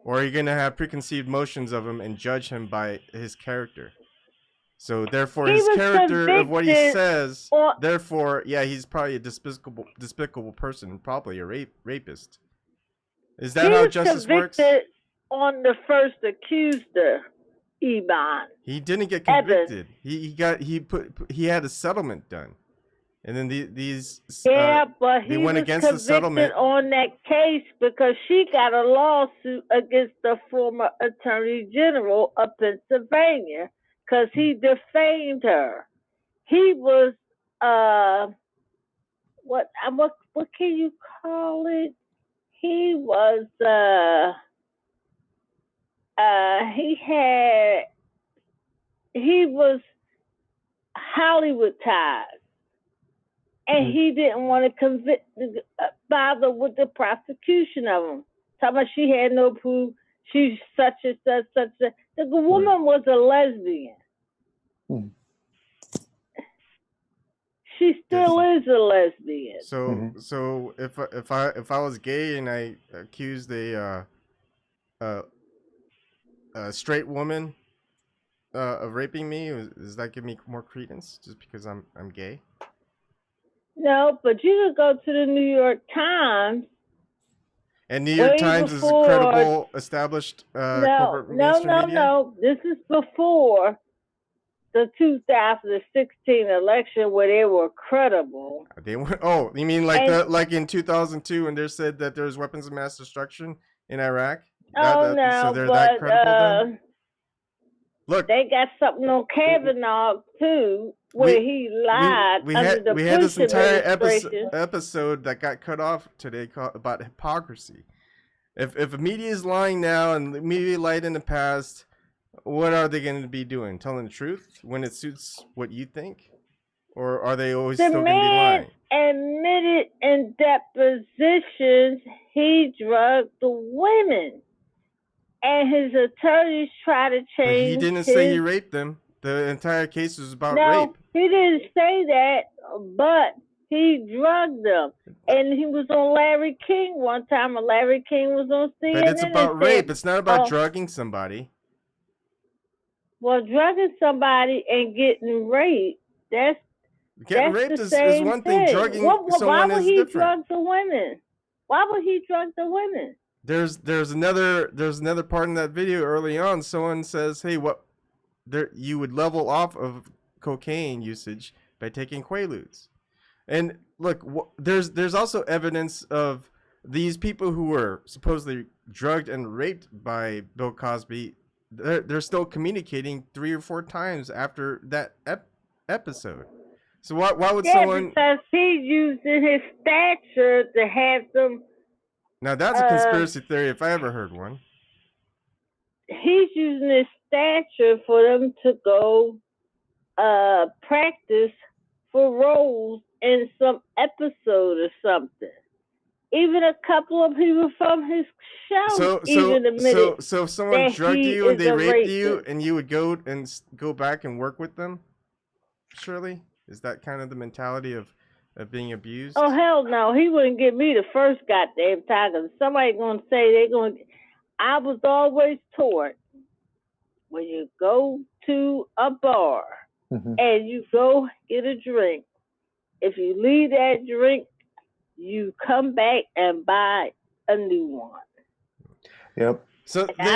Or are you going to have preconceived notions of him and judge him by his character? So therefore, his character of what he says, therefore, yeah, he's probably a despicable person, probably a rapist. Is that how justice works? On the first accuser, Ebon. He didn't get convicted. He had a settlement done, and then these but he went was against the settlement on that case because she got a lawsuit against the former Attorney General of Pennsylvania because he defamed her. He was what can you call it? He was he was Hollywoodized, and he didn't want to bother with the prosecution of him. Talking about she had no proof, she's such and such. The woman was a lesbian. She still is a lesbian. So if I was gay and I accused a straight woman of raping me, does that give me more credence just because I'm gay? No, but you could go to the New York Times. And New York Times is a credible, established corporate mainstream media? No. This is before the 2016 election where they were credible. They were. Oh, you mean like in 2002 when they said that there was weapons of mass destruction in Iraq? So they're that credible then? Look, they got something on Kavanaugh too, where he lied we under the we had this entire administration. episode that got cut off today about hypocrisy. If media is lying now and the media lied in the past, what are they going to be doing? Telling the truth when it suits what you think? Or are they always The still going to be man lying? admitted in depositions he drugged the women, and his attorneys try to But change. he didn't say he raped them. The entire case was about No, rape. he didn't say that, but he drugged them. And he was on Larry King one time, and Larry King was on CNN. But it's about and rape. said, It's not about "Oh, drugging somebody. well, drugging somebody and getting raped, that's Getting that's raped the is same one thing. Drugging why someone would is he different. drug the women? Why would he drug the women? There's another part in that video early on. Someone says, "Hey, you would level off of cocaine usage by taking Quaaludes." And look, there's also evidence of these people who were supposedly drugged and raped by Bill Cosby. They're still communicating 3 or 4 times after that episode. So why would someone? Because he's using his stature to have them. Now that's a conspiracy theory if I ever heard one. He's using his stature for them to go practice for roles in some episode or something. Even a couple of people from his show even admitted so if someone that drugged he you and is they a raped you rapist. and you would go back and work with them, Shirley, is that kind of the mentality of being abused? Oh, hell no. He wouldn't get me the first goddamn time. Cause somebody going to say they're going to... I was always taught when you go to a bar and you go get a drink, if you leave that drink, you come back and buy a new one. Yep. So the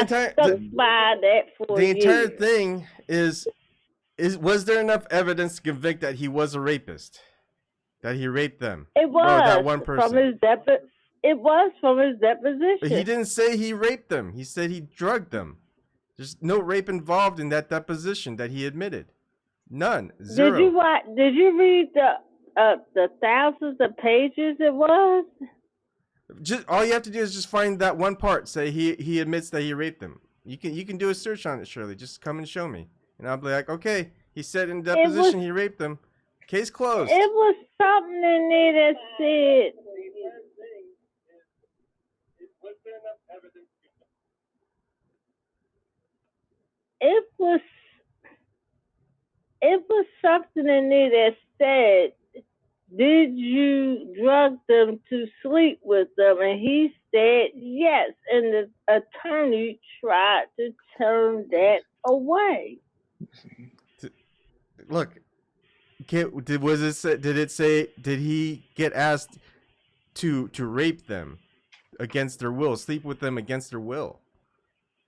entire thing is was there enough evidence to convict that he was a rapist? That he raped them? It was or that one person. It was from his deposition. But he didn't say he raped them. He said he drugged them. There's no rape involved in that deposition that he admitted. None. Zero. Did you read the thousands of pages it was? Just all you have to do is just find that one part. Say he admits that he raped them. You can do a search on it, Shirley. Just come and show me, and I'll be like, okay, he said in deposition he raped them. Case closed. It was something in there that said. It was something in there that said, did you drug them to sleep with them? And he said yes. And the attorney tried to turn that away. Look, did he get asked to rape them against their will, sleep with them against their will?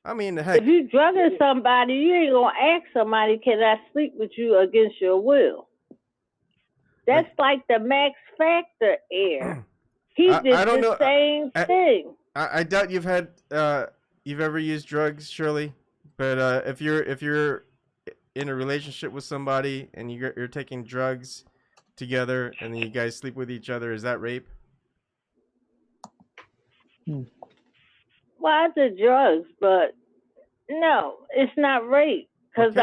I mean, heck. If you drugging somebody, you ain't gonna ask somebody, can I sleep with you against your will? That's like the Max Factor air. He did the same thing. I doubt you've ever used drugs, Shirley. But if you're in a relationship with somebody and you're taking drugs together and then you guys sleep with each other, is that rape? Well, I did drugs, but no, it's not rape because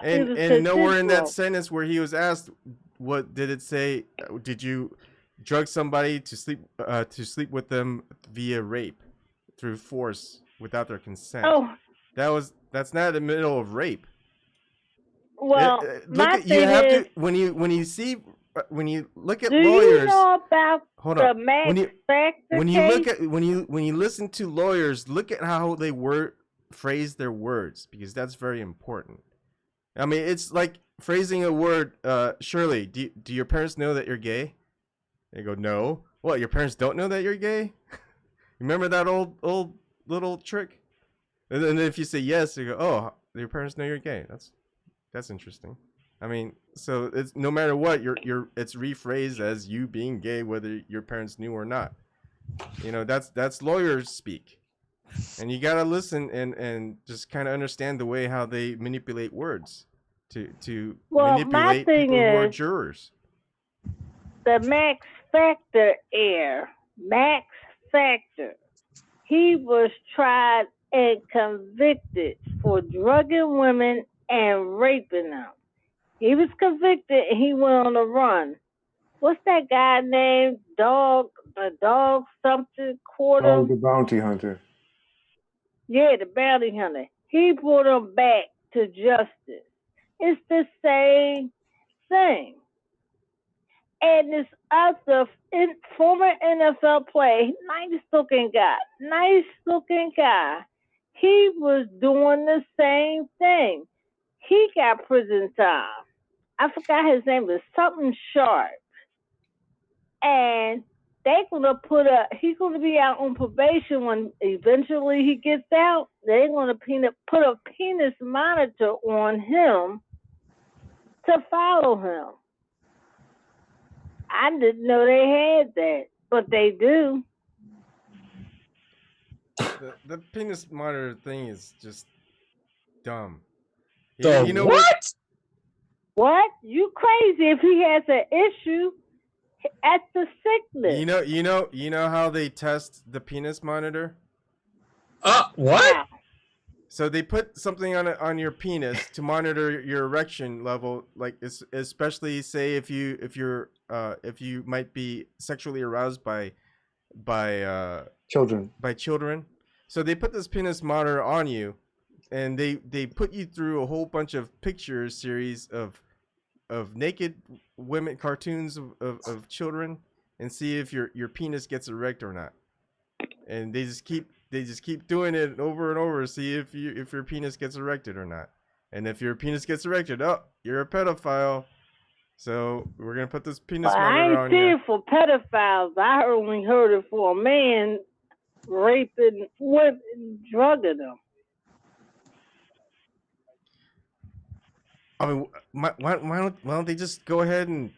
and nowhere in that sentence where he was asked, what did it say? Did you drug somebody to sleep with them via rape through force without their consent? Oh, that's not in the middle of rape. Well, when you look at do lawyers. You know about hold the on. Max Factor case? When you listen to lawyers, look at how they phrase their words, because that's very important. I mean, it's like phrasing a word. Shirley, do your parents know that you're gay? They go, no. What? Your parents don't know that you're gay? Remember that old little trick? And then if you say yes, you go, oh, your parents know you're gay. That's interesting. I mean, so it's no matter what, it's rephrased as you being gay, whether your parents knew or not. You know, that's lawyers speak, and you gotta listen and just kind of understand the way how they manipulate words to manipulate people who are jurors. The Max Factor Max Factor. He was tried and convicted for drugging women and raping them. He was convicted and he went on the run. What's that guy named? Dog something quarter? Oh, the bounty hunter. Yeah, the bounty hunter. He brought him back to justice. It's the same thing. And this other former NFL player, nice looking guy, he was doing the same thing. He got prison time. I forgot his name, was something Sharp. And they're gonna he's gonna be out on probation when eventually he gets out. They're gonna put a penis monitor on him to follow him. I didn't know they had that, but they do. The penis monitor thing is just dumb. You know what? What? You crazy if he has an issue at the sickness. You know how they test the penis monitor? What? So they put something on your penis to monitor your erection level, like especially say if you might be sexually aroused by children. So they put this penis monitor on you, and they put you through a whole bunch of picture series of naked women, cartoons of children, and see if your penis gets erect or not. And they just keep doing it over and over to see if your penis gets erected or not. And if your penis gets erected, you're a pedophile. So we're gonna put this penis monitor on you. I ain't see it for pedophiles. I only heard it for a man raping women, drugging them. I mean, why don't they just go ahead and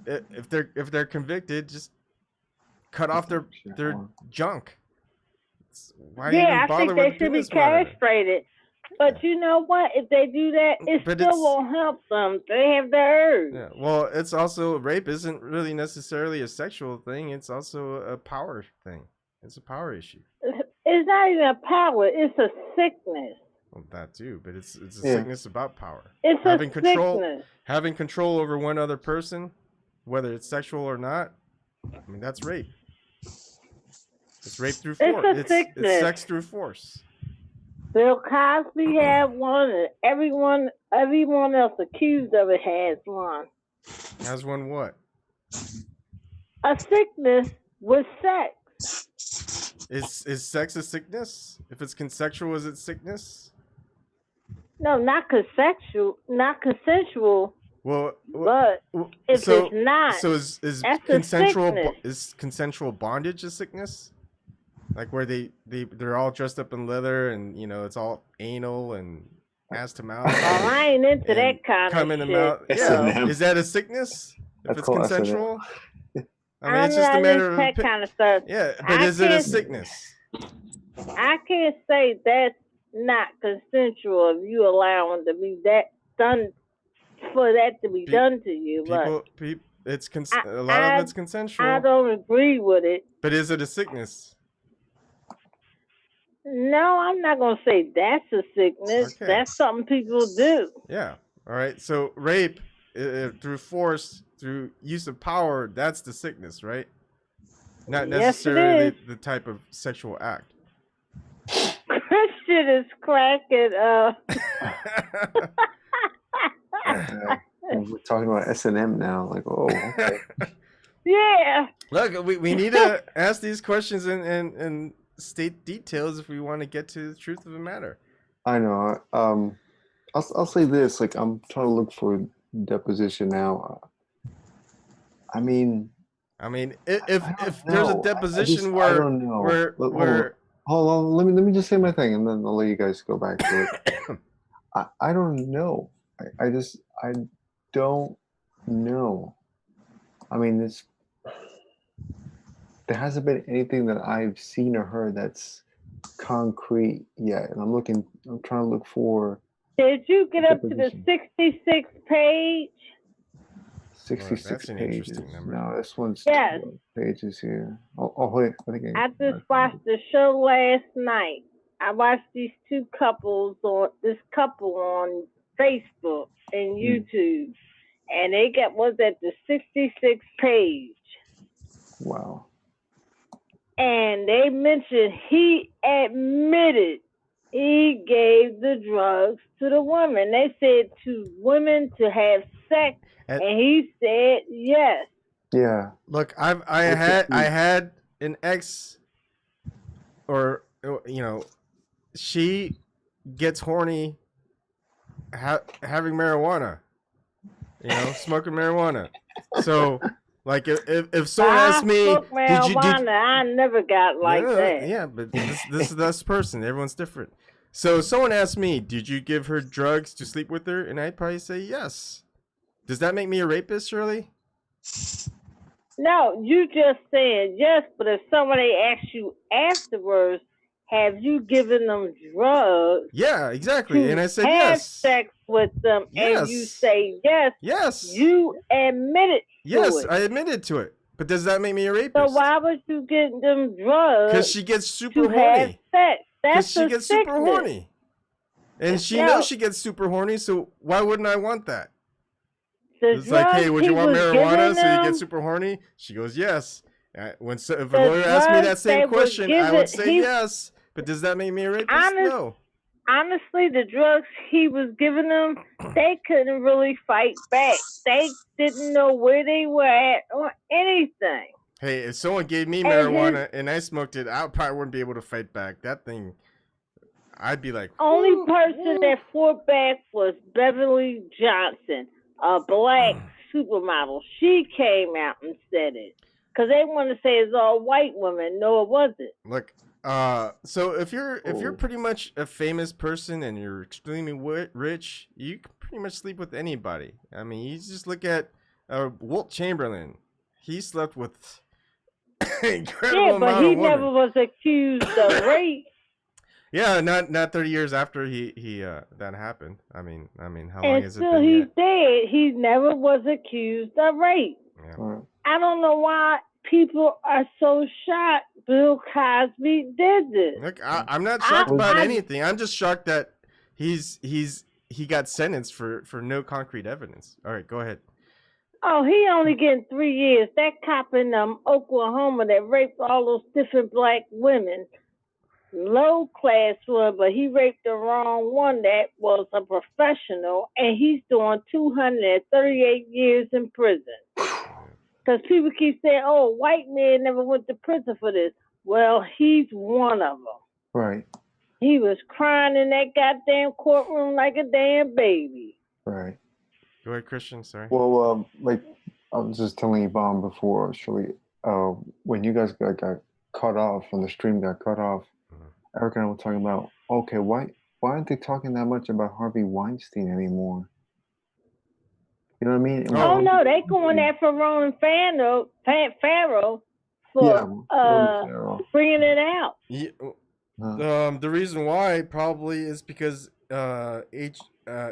if they're convicted, just cut off their junk. Why I think they should be castrated. But you know what? If they do that, it still won't help them. They have the urge. Yeah. Well, it's also rape isn't really necessarily a sexual thing. It's also a power thing. It's a power issue. It's not even a power. It's a sickness. Well, that too, but it's a sickness about power. It's having a control, sickness. Having control over one other person, whether it's sexual or not. I mean, that's rape. It's rape through force. It's a sickness. It's sex through force. Bill Cosby had one, and everyone else accused of it has one. Has one what? A sickness with sex. Is sex a sickness? If it's consensual, is it sickness? No, not consensual. Well, but if it's not, so is consensual bondage a sickness? Like where they're all dressed up in leather and it's all anal and ass to mouth. Oh, I ain't into that kind come of in shit. the mouth. Yeah, is that a sickness? If it's consensual? I mean, it's just a matter of that kind of stuff. Yeah, but is it a sickness? I can't say that's not consensual if you allowing to be that done for that to be done to you. It's a lot of it's consensual. I don't agree with it. But is it a sickness? No, I'm not gonna say that's a sickness. Okay. That's something people do. Yeah. All right. So rape through force, through use of power, that's the sickness, right? Not necessarily the type of sexual act. Christian is cracking up. We're talking about S&M now. Like, oh, okay. Yeah. Look, we need to ask these questions and state details if we want to get to the truth of the matter. I know. I'll say this. Like, I'm trying to look for deposition now. I mean, if there's a deposition I don't know. Hold on, let me just say my thing, and then I'll let you guys go back to it. I don't know. I don't know. I mean, there hasn't been anything that I've seen or heard that's concrete yet, and I'm trying to look for. Did you get up to the 66th page? 66 that's an pages. interesting number. No, this one's Yes. 12 pages here. Oh wait. I think I just watched the show last night. I watched this couple on Facebook and YouTube, and they was at the 66th page. Wow. And they mentioned he admitted he gave the drugs to the women. They said to women to have sex, and he said yes. Yeah. Look, I had an ex, or she gets horny having marijuana, smoking marijuana. So, like, if someone asks me, I never got like that. Yeah, but this is this person. Everyone's different. So, someone asked me, did you give her drugs to sleep with her? And I'd probably say yes. Does that make me a rapist, Shirley? No, you just saying yes, but if somebody asks you afterwards, have you given them drugs? Yeah, exactly. And I said have yes. Sex with them, and you say yes. Yes. You admitted Yes, to it. I admitted to it. But does that make me a rapist? So why would you get them drugs? Because she gets super to horny. have sex. That's she gets super horny. And she knows she gets super horny, so why wouldn't I want that? It's like, hey, would you want marijuana so you get super horny? She goes, yes. If a lawyer asked me that same question, I would say yes. But does that make me a rapist? No. Honestly, the drugs he was giving them, they couldn't really fight back. They didn't know where they were at or anything. Hey, if someone gave me marijuana and I smoked it, I probably wouldn't be able to fight back. That thing, I'd be like... Only person that fought back was Beverly Johnson, a black supermodel. She came out and said it. Because they want to say it's all white women. No, it wasn't. Look, so if you're pretty much a famous person and you're extremely rich, you can pretty much sleep with anybody. I mean, you just look at Wilt Chamberlain. He slept with incredible amount of women. Yeah, but he never was accused of rape. Yeah, not 30 years after he that happened. I mean, how long has it been? Until he's dead, he never was accused of rape. Yeah. I don't know why people are so shocked Bill Cosby did this. Look, I'm not shocked about anything. I'm just shocked that he got sentenced for no concrete evidence. All right, go ahead. Oh, he only getting 3 years. That cop in Oklahoma that raped all those different black women, low class one, but he raped the wrong one that was a professional, and he's doing 238 years in prison. Because people keep saying, oh, white man never went to prison for this. Well, he's one of them. Right. He was crying in that goddamn courtroom like a damn baby. Right. Go ahead, Christian. Sorry. Well, like I was just telling Ebon before, actually, when you guys got cut off, when the stream got cut off, Eric and I were talking about, okay, why aren't they talking that much about Harvey Weinstein anymore? You know what I mean? Oh no, they going after Ronan Farrow for bringing it out. Yeah, the reason why probably is because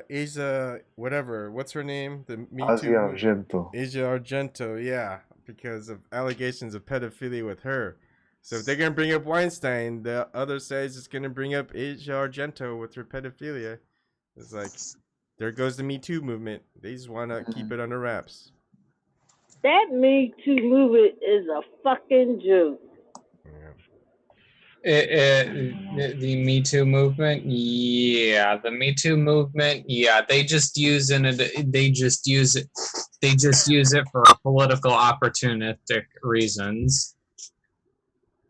Asia, whatever, what's her name? The Me Too. Asia Argento, yeah, because of allegations of pedophilia with her. So if they're gonna bring up Weinstein, the other side is just gonna bring up Asia Argento with her pedophilia. It's like, there goes the Me Too movement. They just want to keep it under wraps. That Me Too movement is a fucking joke. The Me Too movement, yeah. The Me Too movement, yeah. They just use it. They just use it for political opportunistic reasons.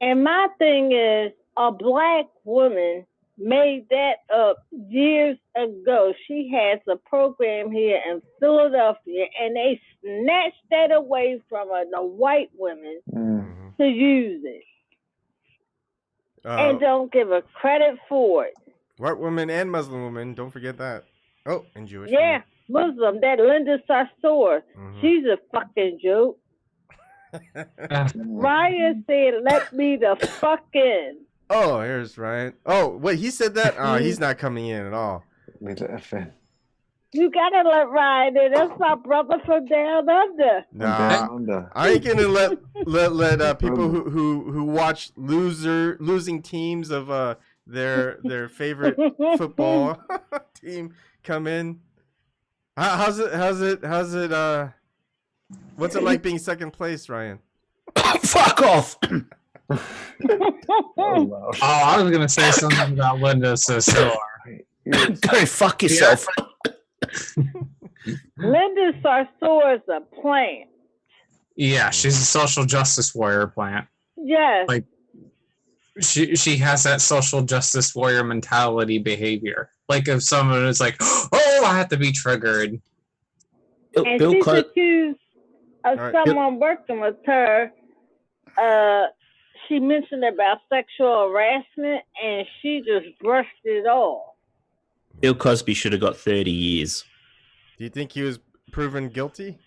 And my thing is, a black woman made that up years ago. She has a program here in Philadelphia, and they snatched that away from her, the white women, to use it. And don't give her credit for it. White women and Muslim women, don't forget that. Oh, and Jewish. Yeah, women. Muslim, that Linda Sarsour, she's a fucking joke. Ryan said, let me the fuck in. Oh, here's Ryan. Oh, wait, he said that? Oh, he's not coming in at all. Let me the F in. You gotta let Ryan in. That's my brother from down under. Nah, I ain't gonna let people who watch losing teams of their favorite football team come in. How's it? What's it like being second place, Ryan? Fuck off. Oh, I was gonna say something about Linda Sarsour. Go fuck yourself. Linda Sarsour is a plant. Yeah, she's a social justice warrior plant. Yes. Like she has that social justice warrior mentality behavior. Like if someone is like, "Oh, I have to be triggered," and she's accused of someone working with her. She mentioned about sexual harassment, and she just brushed it off. Bill Cosby should have got 30 years. Do you think he was proven guilty?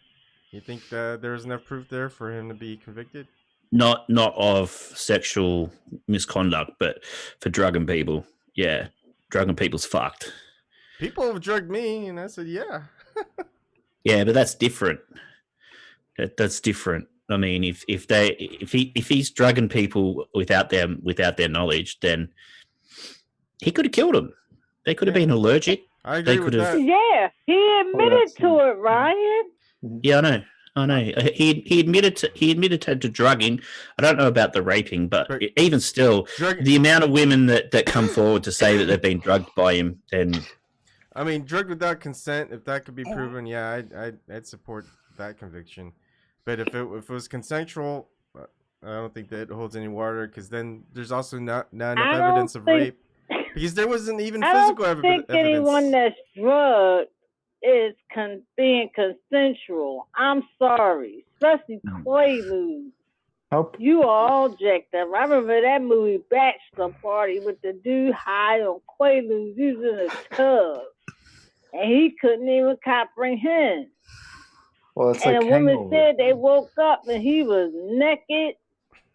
You think that there's enough proof there for him to be convicted? Not of sexual misconduct, but for drugging people. Yeah, drugging people's fucked. People have drugged me, and I said, yeah. Yeah, but that's different. That's different. I mean, if he's drugging people without their knowledge, then he could have killed them. They could have been allergic. I agree with that. Yeah, he admitted to it, Ryan. Yeah, I know. He admitted to drugging. I don't know about the raping, but even still, the amount of women that come forward to say that they've been drugged by him, then. I mean, drugged without consent. If that could be proven, yeah, I'd support that conviction. But if it was consensual, I don't think that holds any water, because then there's also not enough evidence of rape. Because there wasn't even physical evidence. I don't think anyone that's drugged is being consensual. I'm sorry, especially Quaaludes. You are all jacked up. I remember that movie Bachelor Party with the dude high on Quaaludes. He was in a tub, and he couldn't even comprehend. Well, it's and like a woman hangover. said they woke up and he was naked.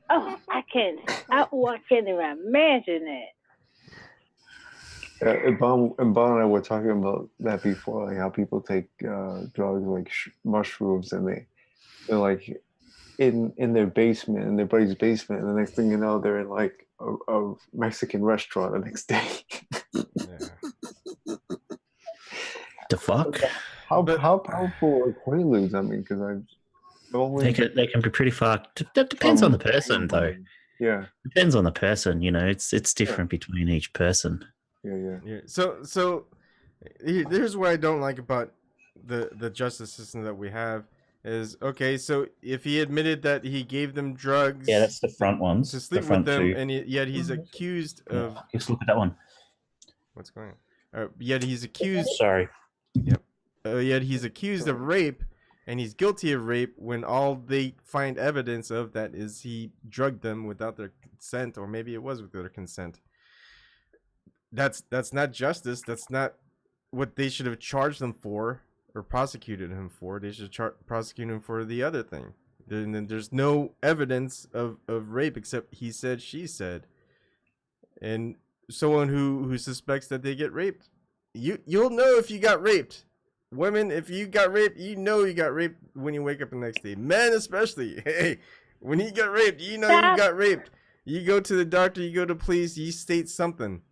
Oh, I can't even imagine that. Ebon and I were talking about that before, like how people take drugs like mushrooms, and they're like in their basement, in their buddy's basement, and the next thing you know, they're in like a Mexican restaurant the next day. The fuck? How powerful are Quaaludes? I mean, because they can be pretty fucked. That depends on the person, though. Yeah, depends on the person. You know, it's different between each person. Yeah. So here's what I don't like about the justice system that we have is, okay, so if he admitted that he gave them drugs, yeah, that's the front ones, to sleep with them, and yet he's accused of. Just look at that one. What's going on? Yet he's accused. Sorry. Yep. Yet he's accused of rape, and he's guilty of rape when all they find evidence of that is he drugged them without their consent, or maybe it was with their consent. That's not justice. That's not what they should have charged them for or prosecuted him for. They should prosecute him for the other thing. And then there's no evidence of rape except he said, she said. And someone who suspects that they get raped, you'll know if you got raped. Women, if you got raped, you know you got raped when you wake up the next day. Men especially. Hey, when you got raped, you know you got raped. You go to the doctor, you go to police, you state something.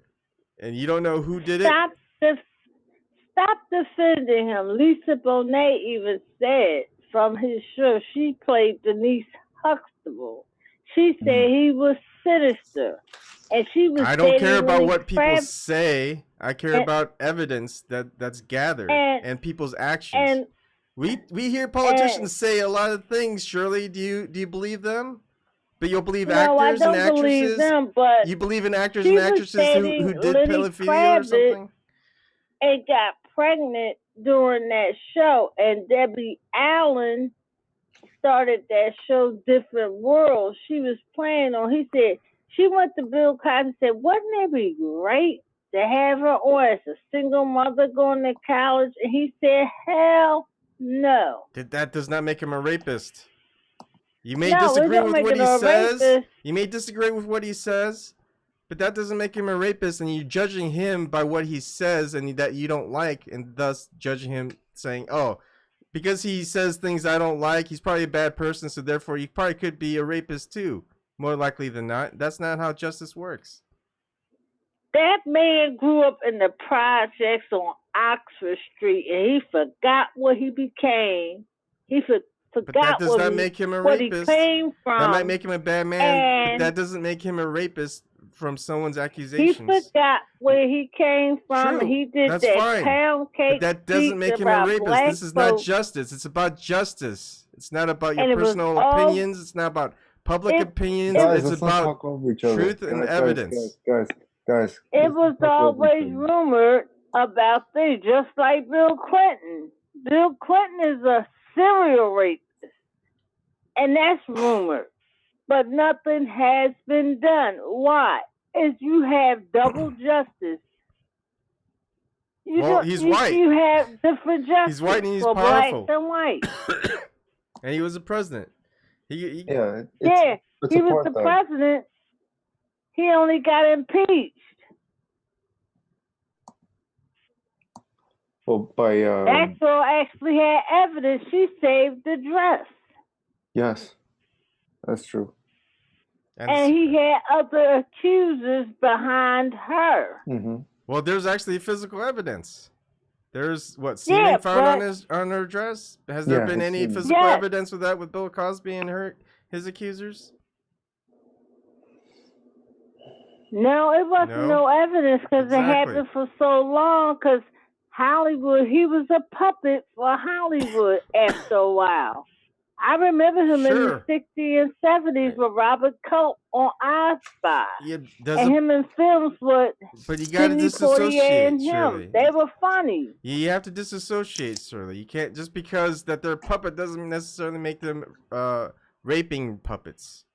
And you don't know who did it. Stop defending him. Lisa Bonet even said from his show, she played Denise Huxtable. She said he was sinister. And she was. I don't care about what people say. I care about evidence that's gathered and people's actions. We hear politicians say a lot of things. Shirley, do you believe them? But you'll believe actors and actresses. Believe them, but you believe in actors and actresses who did pedophilia or something? And got pregnant during that show, and Debbie Allen started that show Different Worlds. She was playing on. He said she went to Bill Cosby and said, "Wouldn't it be great to have her on as a single mother going to college?" And he said, "Hell no." That does not make him a rapist. You may disagree with what he says. You may disagree with what he says, But that doesn't make him a rapist, and you're judging him by what he says and that you don't like, and thus judging him saying, oh, because he says things I don't like, he's probably a bad person, so therefore he probably could be a rapist too, more likely than not. That's not how justice works. That man grew up in the projects on Oxford Street, and he forgot what he became. He forgot but that does not make him a rapist. He came from. That might make him a bad man, but that doesn't make him a rapist from someone's accusations. He forgot where he came from. True. He did That's that fine. pound cake. But that doesn't make him a rapist. This is not justice. It's about justice. It's not about your personal opinions. It's not about public opinions. Guys, it's about truth and evidence. Guys. It was always rumored about things, just like Bill Clinton. Bill Clinton is a serial rapist, and that's rumored. But nothing has been done. Why? Is you have double justice. He's white. You have different justice. He's white and he's for powerful. blacks and white. And he was a president. He he was the president. He only got impeached. Well, by that girl actually had evidence. She saved the dress. Yes, that's true. And he had other accusers behind her. Mm-hmm. Well, there's actually physical evidence. There's semen found on her dress. Has there been any physical evidence with that with Bill Cosby and his accusers? No, it wasn't no evidence because it happened for so long. Because Hollywood, he was a puppet for Hollywood after a while. I remember him in the 60s and 70s with Robert Culp on I Spy. And him in films with but you got to disassociate, and him. Shirley. They were funny. You have to disassociate, Shirley. You can't, just because that they're a puppet doesn't necessarily make them raping puppets.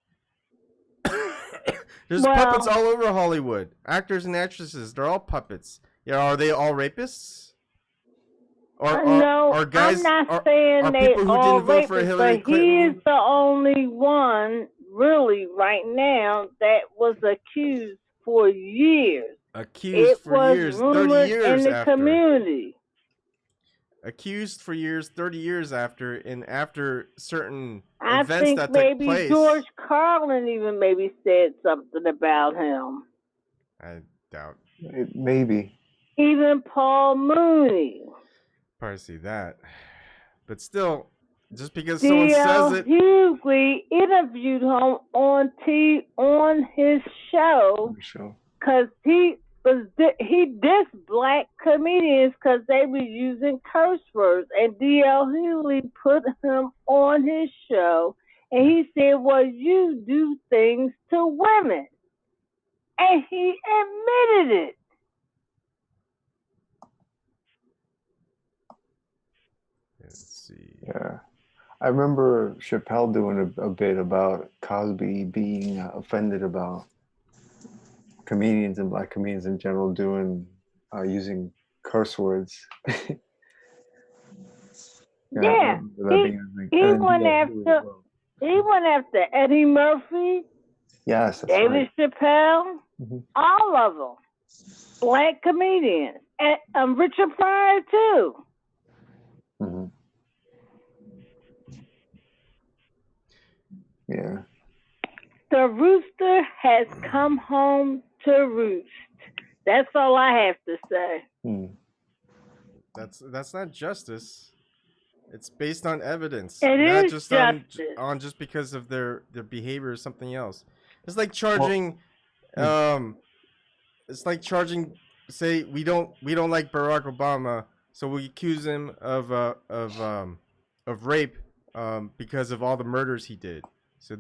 There's puppets all over Hollywood. Actors and actresses, they're all puppets. Yeah, are they all rapists? No, I'm not saying they all rapists, but he is the only one, really, right now, that was accused for years. Accused for years, 30 years in the community. Accused for years, 30 years after, and after certain I events think that maybe took place. George Carlin even maybe said something about him. I doubt. Maybe. Even Paul Mooney. Probably see that, but still, just because someone says it. Hughley interviewed him on his show because he dissed black comedians because they were using curse words, and D.L. Hughley put him on his show, and he said, "Well, you do things to women," and he admitted it. Yeah, I remember Chappelle doing a bit about Cosby being offended about comedians and black comedians in general using curse words. He went after Eddie Murphy. Yes, that's David Chappelle, all of them, black comedians, and Richard Pryor too. Mm-hmm. Yeah. The rooster has come home to roost. That's all I have to say. That's not justice. It's based on evidence. It not is just justice. on just because of their behavior or something else. It's like charging it's like charging, say we don't like Barack Obama, so we accuse him of rape because of all the murders he did. So